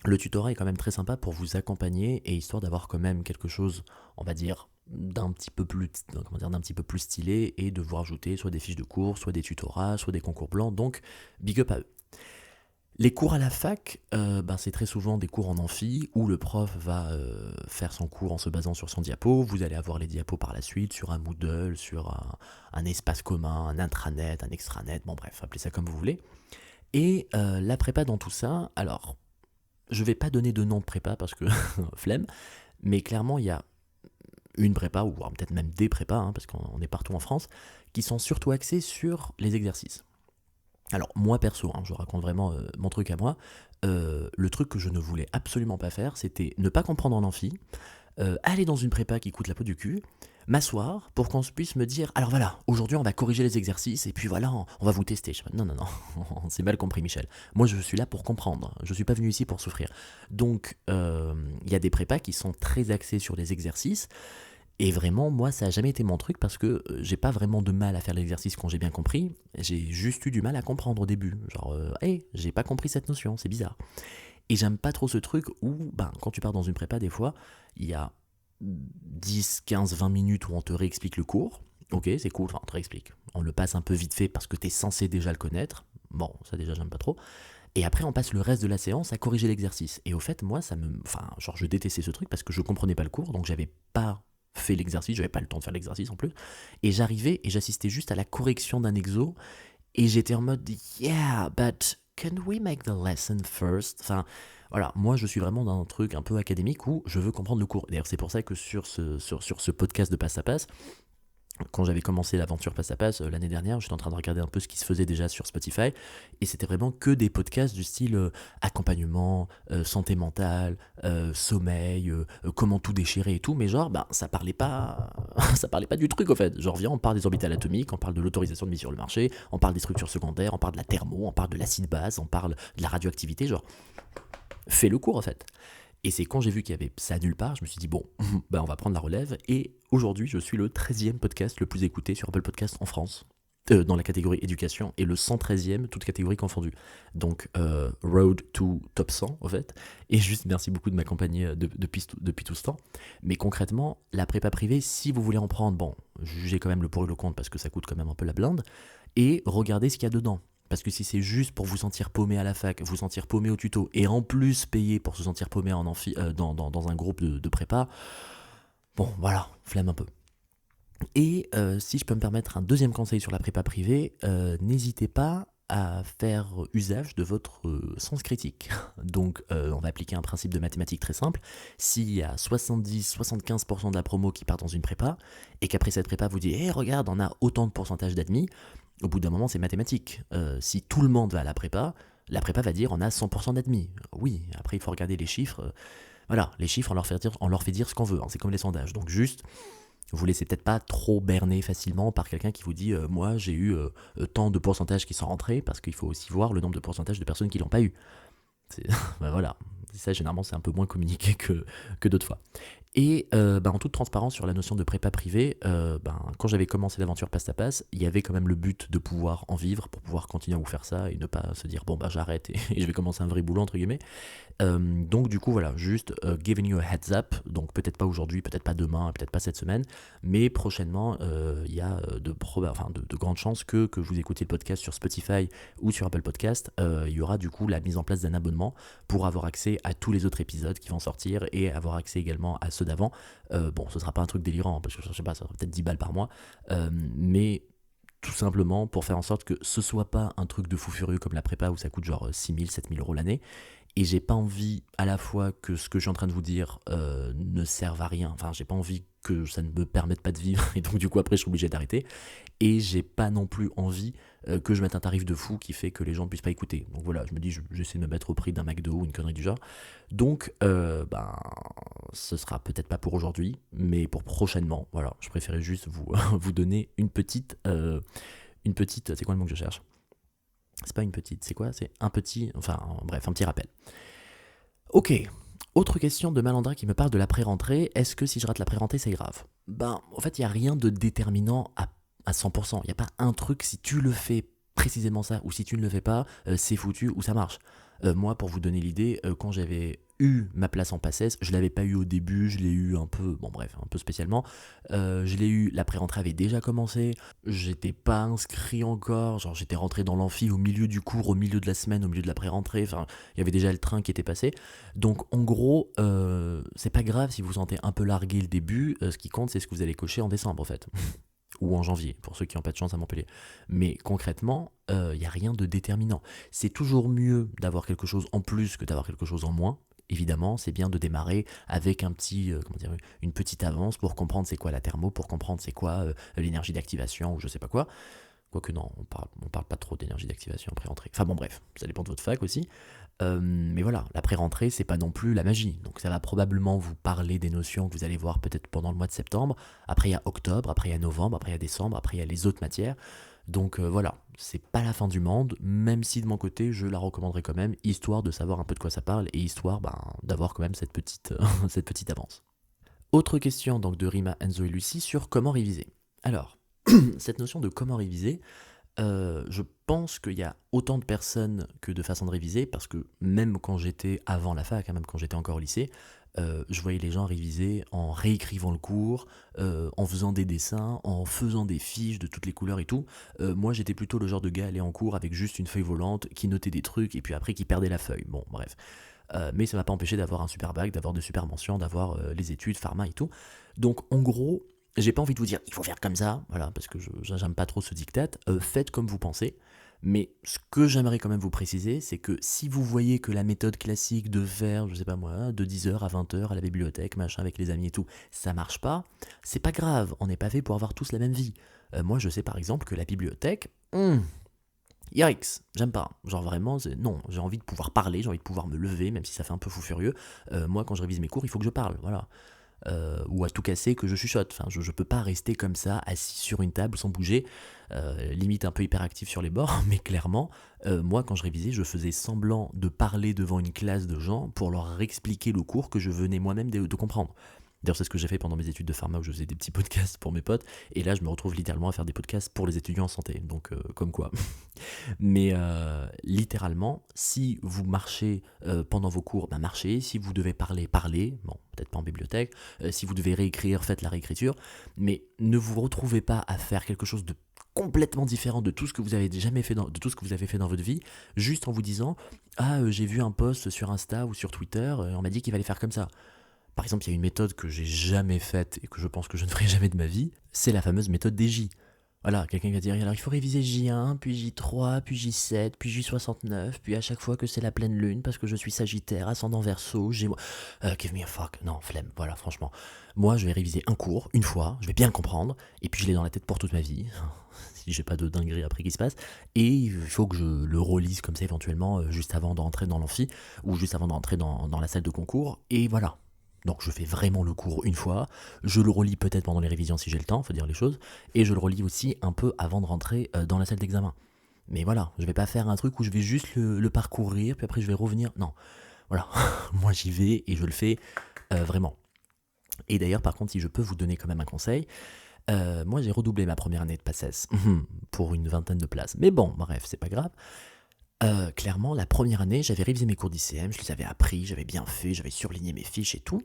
le tutorat est quand même très sympa pour vous accompagner et histoire d'avoir quand même quelque chose, on va dire, d'un petit peu plus stylé et de vous rajouter soit des fiches de cours, soit des tutorats, soit des concours blancs, donc big up à eux. Les cours à la fac, c'est très souvent des cours en amphi où le prof va faire son cours en se basant sur son diapo. Vous allez avoir les diapos par la suite sur un Moodle, sur un espace commun, un intranet, un extranet, bon bref, appelez ça comme vous voulez. Et la prépa dans tout ça, alors, je vais pas donner de nom de prépa parce que flemme, mais clairement, il y a une prépa, ou voire peut-être même des prépas, hein, parce qu'on est partout en France, qui sont surtout axés sur les exercices. Alors, moi perso, hein, je raconte vraiment mon truc à moi, le truc que je ne voulais absolument pas faire, c'était ne pas comprendre en amphi, aller dans une prépa qui coûte la peau du cul, m'asseoir pour qu'on puisse me dire alors voilà, aujourd'hui on va corriger les exercices et puis voilà, on va vous tester. Non, non, non, c'est mal compris, Michel. Moi je suis là pour comprendre, je suis pas venu ici pour souffrir. Donc il y a des prépas qui sont très axés sur les exercices. Et vraiment, moi, ça a jamais été mon truc parce que j'ai pas vraiment de mal à faire l'exercice quand j'ai bien compris. J'ai juste eu du mal à comprendre au début. Genre, hey, j'ai pas compris cette notion, c'est bizarre. Et j'aime pas trop ce truc où, ben, quand tu pars dans une prépa, des fois, il y a 10, 15, 20 minutes où on te réexplique le cours. Ok, c'est cool, enfin, on te réexplique. On le passe un peu vite fait parce que t'es censé déjà le connaître. Bon, ça déjà, j'aime pas trop. Et après, on passe le reste de la séance à corriger l'exercice. Et au fait, moi, enfin, genre, je détestais ce truc parce que je comprenais pas le cours, donc j'avais pas fait l'exercice, j'avais pas le temps de faire l'exercice en plus. Et j'arrivais et j'assistais juste à la correction d'un exo. Et j'étais en mode, yeah, but can we make the lesson first? Enfin, voilà, moi je suis vraiment dans un truc un peu académique où je veux comprendre le cours. D'ailleurs, c'est pour ça que sur ce podcast de Passe à Passe, quand j'avais commencé l'aventure Passe à Passe l'année dernière, j'étais en train de regarder un peu ce qui se faisait déjà sur Spotify, et c'était vraiment que des podcasts du style accompagnement, santé mentale, sommeil, comment tout déchirer et tout, mais genre, bah, ça parlait pas, ça parlait pas du truc au fait. Genre, viens, on parle des orbitales atomiques, on parle de l'autorisation de mise sur le marché, on parle des structures secondaires, on parle de la thermo, on parle de l'acide base, on parle de la radioactivité, genre, fais le cours en fait. Et c'est quand j'ai vu qu'il y avait ça nulle part, je me suis dit, bon, bah on va prendre la relève. Et aujourd'hui, je suis le 13e podcast le plus écouté sur Apple Podcast en France, dans la catégorie éducation, et le 113e, toute catégorie confondue. Donc, Road to Top 100, en fait. Et juste, merci beaucoup de m'accompagner depuis tout ce temps. Mais concrètement, la prépa privée, si vous voulez en prendre, bon, jugez quand même le pour et le contre, parce que ça coûte quand même un peu la blinde, et regardez ce qu'il y a dedans. Parce que si c'est juste pour vous sentir paumé à la fac, vous sentir paumé au tuto, et en plus payer pour se sentir paumé en amphi, dans un groupe de prépa, bon voilà, flemme un peu. Et si je peux me permettre un deuxième conseil sur la prépa privée, n'hésitez pas à faire usage de votre sens critique. Donc on va appliquer un principe de mathématiques très simple. S'il y a 70-75% de la promo qui part dans une prépa, et qu'après cette prépa vous dit hey, regarde, on a autant de pourcentage d'admis, au bout d'un moment, c'est mathématique. Si tout le monde va à la prépa va dire on a 100% d'admis. Oui, après il faut regarder les chiffres. Voilà, les chiffres, on leur fait dire ce qu'on veut. Hein, c'est comme les sondages. Donc juste, vous laissez peut-être pas trop berner facilement par quelqu'un qui vous dit moi j'ai eu tant de pourcentages qui sont rentrés, parce qu'il faut aussi voir le nombre de pourcentages de personnes qui l'ont pas eu. Ben voilà, ça généralement c'est un peu moins communiqué que d'autres fois. Et en toute transparence sur la notion de prépa privée, quand j'avais commencé l'aventure Passe à Passe, il y avait quand même le but de pouvoir en vivre, pour pouvoir continuer à vous faire ça et ne pas se dire bon bah j'arrête et je vais commencer un vrai boulot entre guillemets. Donc du coup voilà, juste giving you a heads up, donc peut-être pas aujourd'hui, peut-être pas demain, peut-être pas cette semaine, mais prochainement il y a de grandes chances que vous écoutiez le podcast sur Spotify ou sur Apple Podcast, il y aura du coup la mise en place d'un abonnement pour avoir accès à tous les autres épisodes qui vont sortir et avoir accès également à ceux d'avant. Bon, ce sera pas un truc délirant, parce que je sais pas, ça sera peut-être 10 balles par mois, mais tout simplement pour faire en sorte que ce soit pas un truc de fou furieux comme la prépa où ça coûte genre 6 000, 7 000 euros l'année. Et j'ai pas envie à la fois que ce que je suis en train de vous dire ne serve à rien. Enfin, j'ai pas envie que ça ne me permette pas de vivre. Et donc, du coup, après, je suis obligé d'arrêter. Et j'ai pas non plus envie que je mette un tarif de fou qui fait que les gens ne puissent pas écouter. Donc voilà, je me dis, j'essaie de me mettre au prix d'un McDo ou une connerie du genre. Donc, ce sera peut-être pas pour aujourd'hui, mais pour prochainement. Voilà, je préférais juste vous donner une petite. C'est quoi le mot que je cherche ? C'est pas une petite, c'est quoi ? C'est un petit, enfin bref, un petit rappel. Ok, autre question de Malandra qui me parle de la pré-rentrée. Est-ce que si je rate la pré-rentrée, c'est grave ? En fait, il n'y a rien de déterminant à 100%. Il n'y a pas un truc, si tu le fais précisément ça, ou si tu ne le fais pas, c'est foutu ou ça marche. Moi, pour vous donner l'idée, quand j'avais eu ma place en PACES, je l'avais pas eu au début, je l'ai eu un peu, un peu spécialement. Je l'ai eu, la pré-rentrée avait déjà commencé, j'étais pas inscrit encore, genre j'étais rentré dans l'amphi au milieu du cours, au milieu de la semaine, au milieu de la pré-rentrée, enfin, il y avait déjà le train qui était passé. Donc en gros, c'est pas grave si vous sentez un peu largué le début, ce qui compte c'est ce que vous allez cocher en décembre en fait. ou en janvier, pour ceux qui n'ont pas de chance à Montpellier. Mais concrètement, il n'y a rien de déterminant. C'est toujours mieux d'avoir quelque chose en plus que d'avoir quelque chose en moins. Évidemment, c'est bien de démarrer avec une petite avance pour comprendre c'est quoi la thermo, pour comprendre c'est quoi l'énergie d'activation ou je sais pas quoi. Quoique non, on parle pas trop d'énergie d'activation après rentrée. Enfin bon bref, ça dépend de votre fac aussi. Mais voilà, la pré-rentrée, c'est pas non plus la magie. Donc ça va probablement vous parler des notions que vous allez voir peut-être pendant le mois de septembre. Après il y a octobre, après il y a novembre, après il y a décembre, après il y a les autres matières. Donc voilà, c'est pas la fin du monde, même si de mon côté je la recommanderais quand même, histoire de savoir un peu de quoi ça parle et histoire d'avoir quand même cette petite, cette petite avance. Autre question donc de Rima, Enzo et Lucie sur comment réviser. Alors, cette notion de comment réviser, je pense qu'il y a autant de personnes que de façons de réviser, parce que même quand j'étais avant la fac, hein, même quand j'étais encore au lycée, je voyais les gens réviser en réécrivant le cours, en faisant des dessins, en faisant des fiches de toutes les couleurs et tout. Moi, j'étais plutôt le genre de gars à aller en cours avec juste une feuille volante, qui notait des trucs, et puis après qui perdait la feuille. Bon, bref. Mais ça m'a pas empêché d'avoir un super bac, d'avoir de super mentions, d'avoir les études, pharma et tout. Donc en gros, j'ai pas envie de vous dire il faut faire comme ça, voilà, parce que j'aime pas trop ce diktat. Faites comme vous pensez. Mais ce que j'aimerais quand même vous préciser, c'est que si vous voyez que la méthode classique de faire, je sais pas moi, de 10h à 20h à la bibliothèque, machin, avec les amis et tout, ça marche pas, c'est pas grave, on n'est pas fait pour avoir tous la même vie. Moi, je sais par exemple que la bibliothèque, yikes, j'aime pas. Genre vraiment, non, j'ai envie de pouvoir parler, j'ai envie de pouvoir me lever, même si ça fait un peu fou furieux. Moi, quand je révise mes cours, il faut que je parle, voilà. Ou à tout casser que je chuchote. Enfin, je peux pas rester comme ça, assis sur une table sans bouger, limite un peu hyperactif sur les bords, mais clairement, moi quand je révisais, je faisais semblant de parler devant une classe de gens pour leur expliquer le cours que je venais moi-même de comprendre. D'ailleurs, c'est ce que j'ai fait pendant mes études de pharma où je faisais des petits podcasts pour mes potes, et là je me retrouve littéralement à faire des podcasts pour les étudiants en santé, donc comme quoi. Mais littéralement, si vous marchez pendant vos cours, ben marchez. Si vous devez parler, parlez. Bon, peut-être pas en bibliothèque. Si vous devez réécrire, faites la réécriture. Mais ne vous retrouvez pas à faire quelque chose de complètement différent de tout ce que vous avez jamais fait de tout ce que vous avez fait dans votre vie, juste en vous disant j'ai vu un post sur Insta ou sur Twitter, on m'a dit qu'il fallait faire comme ça. Par exemple, il y a une méthode que j'ai jamais faite et que je pense que je ne ferai jamais de ma vie, c'est la fameuse méthode des J. Voilà, quelqu'un va dire, alors il faut réviser J1, puis J3, puis J7, puis J69, puis à chaque fois que c'est la pleine lune, parce que je suis Sagittaire, ascendant Verseau, Gémeaux... give me a fuck. Non, flemme, voilà, franchement. Moi, je vais réviser un cours, une fois, je vais bien le comprendre, et puis je l'ai dans la tête pour toute ma vie, si j'ai pas de dinguerie après qui se passe, et il faut que je le relise comme ça éventuellement, juste avant d'entrer dans l'amphi, ou juste avant d'entrer dans la salle de concours, et voilà. Donc je fais vraiment le cours une fois, je le relis peut-être pendant les révisions si j'ai le temps, faut dire les choses, et je le relis aussi un peu avant de rentrer dans la salle d'examen. Mais voilà, je vais pas faire un truc où je vais juste le parcourir, puis après je vais revenir. Non, voilà, moi j'y vais et je le fais vraiment. Et d'ailleurs, par contre, si je peux vous donner quand même un conseil, moi j'ai redoublé ma première année de PACES pour une vingtaine de places. Mais bon, bref, c'est pas grave. Clairement, la première année, j'avais révisé mes cours d'ICM, je les avais appris, j'avais bien fait, j'avais surligné mes fiches et tout.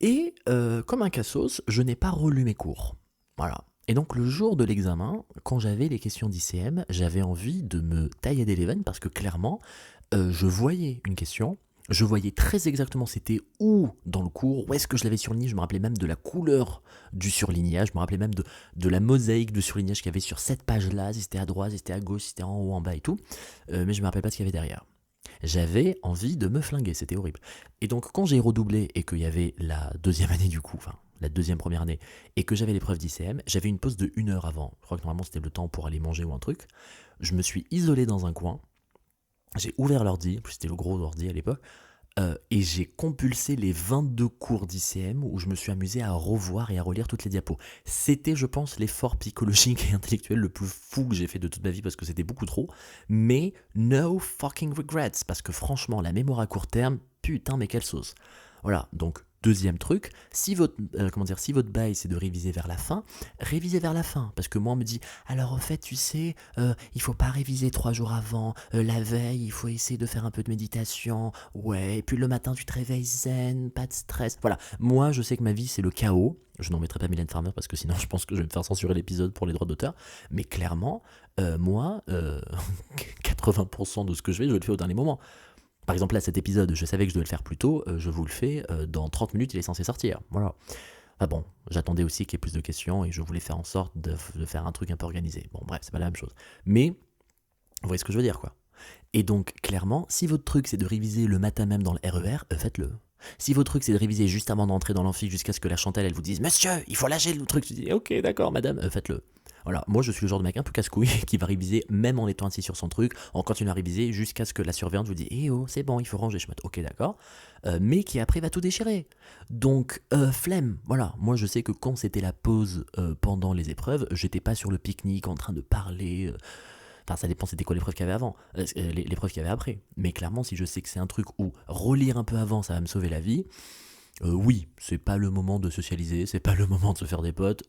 Et comme un cassos, je n'ai pas relu mes cours. Voilà. Et donc le jour de l'examen, quand j'avais les questions d'ICM, j'avais envie de me tailler des veines parce que clairement, je voyais une question, je voyais très exactement c'était où dans le cours, où est-ce que je l'avais surligné, je me rappelais même de la couleur du surlignage, je me rappelais même de la mosaïque de surlignage qu'il y avait sur cette page-là, si c'était à droite, si c'était à gauche, si c'était en haut, en bas et tout, mais je me rappelais pas ce qu'il y avait derrière. J'avais envie de me flinguer, c'était horrible. Et donc quand j'ai redoublé et qu'il y avait la deuxième année du coup, enfin la deuxième première année, et que j'avais l'épreuve d'ICM, j'avais une pause de 1 heure avant. Je crois que normalement c'était le temps pour aller manger ou un truc. Je me suis isolé dans un coin, j'ai ouvert l'ordi, en plus c'était le gros ordi à l'époque, et j'ai compulsé les 22 cours d'ICM où je me suis amusé à revoir et à relire toutes les diapos. C'était, je pense, l'effort psychologique et intellectuel le plus fou que j'ai fait de toute ma vie parce que c'était beaucoup trop. Mais no fucking regrets, parce que franchement, la mémoire à court terme, putain, mais quelle sauce. Voilà, donc deuxième truc, si si votre bail c'est de réviser vers la fin, révisez vers la fin. Parce que moi on me dit, alors en fait tu sais, il faut pas réviser 3 jours avant, la veille il faut essayer de faire un peu de méditation, ouais, et puis le matin tu te réveilles zen, pas de stress. Voilà, moi je sais que ma vie c'est le chaos, je n'en mettrai pas Mylène Farmer parce que sinon je pense que je vais me faire censurer l'épisode pour les droits d'auteur, mais clairement, moi, 80% de ce que je le fais au dernier moment. Par exemple, là, cet épisode, je savais que je devais le faire plus tôt, je vous le fais, dans 30 minutes, il est censé sortir. Voilà. Ah bon, j'attendais aussi qu'il y ait plus de questions et je voulais faire en sorte de faire un truc un peu organisé. Bon, bref, c'est pas la même chose. Mais, vous voyez ce que je veux dire, quoi. Et donc, clairement, si votre truc c'est de réviser le matin même dans le RER, faites-le. Si votre truc c'est de réviser juste avant d'entrer dans l'amphi jusqu'à ce que la Chantelle elle vous dise Monsieur, il faut lâcher le truc, tu dis ok, d'accord, madame, faites-le. Voilà, moi je suis le genre de mec un peu casse-couille qui va réviser même en étant assis sur son truc, en continuant à réviser jusqu'à ce que la surveillante vous dise eh oh, c'est bon, il faut ranger. Je me dis ok, d'accord, mais qui après va tout déchirer. Donc, flemme, voilà. Moi je sais que quand c'était la pause pendant les épreuves, j'étais pas sur le pique-nique en train de parler. Enfin, ça dépend c'était quoi l'épreuve qu'il y avait avant, l'épreuve qu'il y avait après. Mais clairement, si je sais que c'est un truc où relire un peu avant, ça va me sauver la vie, oui, c'est pas le moment de socialiser, c'est pas le moment de se faire des potes,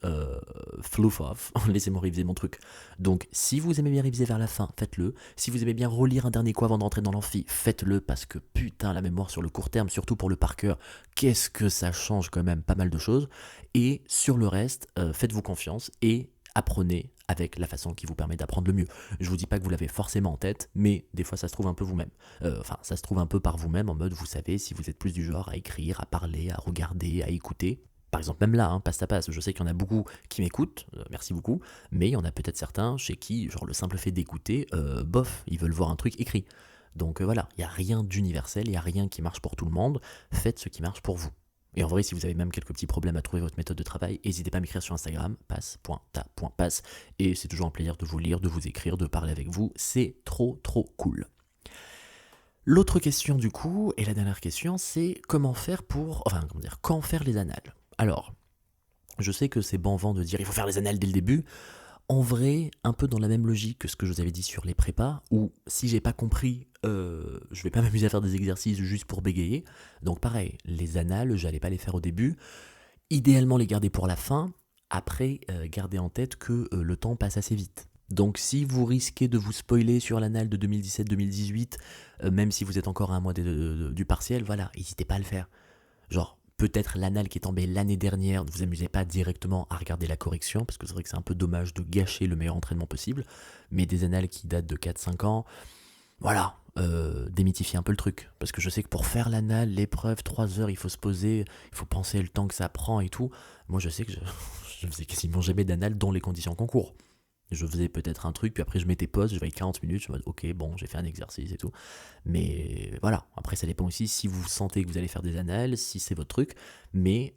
floof off, laissez-moi réviser mon truc. Donc, si vous aimez bien réviser vers la fin, faites-le. Si vous aimez bien relire un dernier coup avant d'entrer dans l'amphi, faites-le, parce que putain, la mémoire sur le court terme, surtout pour le par cœur, qu'est-ce que ça change quand même pas mal de choses. Et sur le reste, faites-vous confiance et apprenez avec la façon qui vous permet d'apprendre le mieux. Je vous dis pas que vous l'avez forcément en tête, mais des fois ça se trouve un peu vous-même. Enfin, ça se trouve un peu par vous-même, en mode vous savez si vous êtes plus du genre à écrire, à parler, à regarder, à écouter. Par exemple, même là, passe à passe, je sais qu'il y en a beaucoup qui m'écoutent, merci beaucoup, mais il y en a peut-être certains chez qui, genre le simple fait d'écouter, bof, ils veulent voir un truc écrit. Donc voilà, il n'y a rien d'universel, il n'y a rien qui marche pour tout le monde, faites ce qui marche pour vous. Et en vrai, si vous avez même quelques petits problèmes à trouver votre méthode de travail, n'hésitez pas à m'écrire sur Instagram, passe.ta.passe. Et c'est toujours un plaisir de vous lire, de vous écrire, de parler avec vous. C'est trop cool. L'autre question du coup, et la dernière question, c'est comment faire pour... Enfin, comment dire, quand faire les annales. Alors, je sais que c'est bon vent de dire il faut faire les annales dès le début. En vrai, un peu dans la même logique que ce que je vous avais dit sur les prépas, où si j'ai pas compris, je vais pas m'amuser à faire des exercices juste pour bégayer. Donc pareil, les annales, j'allais pas les faire au début. Idéalement les garder pour la fin. Après, gardez en tête que le temps passe assez vite. Donc si vous risquez de vous spoiler sur l'annale de 2017-2018, même si vous êtes encore à un mois du partiel, voilà, n'hésitez pas à le faire. Genre, peut-être l'annale qui est tombée l'année dernière, ne vous amusez pas directement à regarder la correction, parce que c'est vrai que c'est un peu dommage de gâcher le meilleur entraînement possible, mais des annales qui datent de 4-5 ans, voilà, démythifiez un peu le truc. Parce que je sais que pour faire l'annale, l'épreuve, 3 heures, il faut se poser, il faut penser le temps que ça prend et tout. Moi je sais que je faisais quasiment jamais d'annale dans les conditions concours. Je faisais peut-être un truc, puis après je mettais pause, je voyais 40 minutes, je me dis ok, bon, j'ai fait un exercice et tout. Mais voilà, après ça dépend aussi si vous sentez que vous allez faire des annales, si c'est votre truc, mais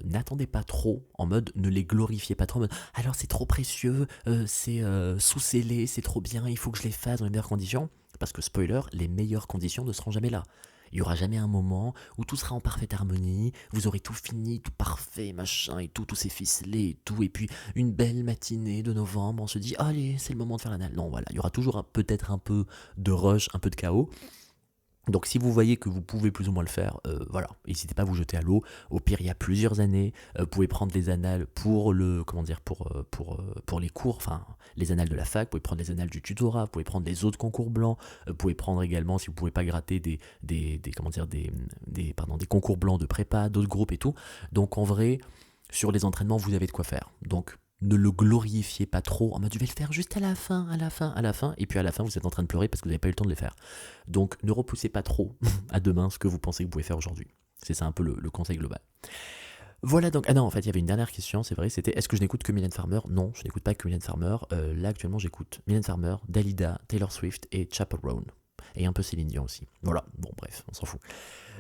n'attendez pas trop, en mode ne les glorifiez pas trop, en mode alors c'est trop précieux, c'est sous-scellé, c'est trop bien, il faut que je les fasse dans les meilleures conditions. Parce que spoiler, les meilleures conditions ne seront jamais là. Il n'y aura jamais un moment où tout sera en parfaite harmonie, vous aurez tout fini, tout parfait, machin et tout s'est ficelé et tout, et puis une belle matinée de novembre, on se dit allez, c'est le moment de faire l'annale. Non, voilà, il y aura toujours peut-être un peu de rush, un peu de chaos. Donc si vous voyez que vous pouvez plus ou moins le faire, voilà, n'hésitez pas à vous jeter à l'eau. Au pire, il y a plusieurs années, vous pouvez prendre les annales pour le, comment dire, pour les cours, enfin les annales de la fac, vous pouvez prendre les annales du tutorat, vous pouvez prendre les autres concours blancs, vous pouvez prendre également, si vous pouvez pas gratter des concours blancs de prépa, d'autres groupes et tout. Donc en vrai, sur les entraînements, vous avez de quoi faire. Donc ne le glorifiez pas trop en mode je vais le faire juste à la fin, et puis à la fin vous êtes en train de pleurer parce que vous n'avez pas eu le temps de les faire. Donc ne repoussez pas trop à demain ce que vous pensez que vous pouvez faire aujourd'hui. C'est ça un peu le conseil global. Voilà donc, ah non en fait il y avait une dernière question, c'est vrai, c'était est-ce que je n'écoute que Mylène Farmer? Non, je n'écoute pas que Mylène Farmer, là actuellement j'écoute Mylène Farmer, Dalida, Taylor Swift et Chaperone. Et un peu Céline Dion aussi. Voilà, bon bref, on s'en fout.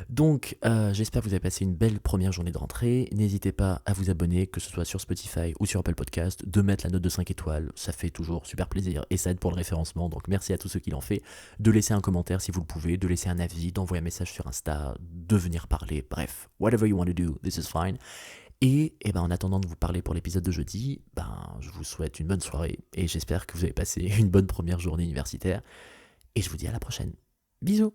Donc, j'espère que vous avez passé une belle première journée de rentrée. N'hésitez pas à vous abonner, que ce soit sur Spotify ou sur Apple Podcast, de mettre la note de 5 étoiles. Ça fait toujours super plaisir et ça aide pour le référencement. Donc, merci à tous ceux qui l'ont fait. De laisser un commentaire si vous le pouvez, de laisser un avis, d'envoyer un message sur Insta, de venir parler. Bref, whatever you want to do, this is fine. Et en attendant de vous parler pour l'épisode de jeudi, je vous souhaite une bonne soirée et j'espère que vous avez passé une bonne première journée universitaire. Et je vous dis à la prochaine. Bisous!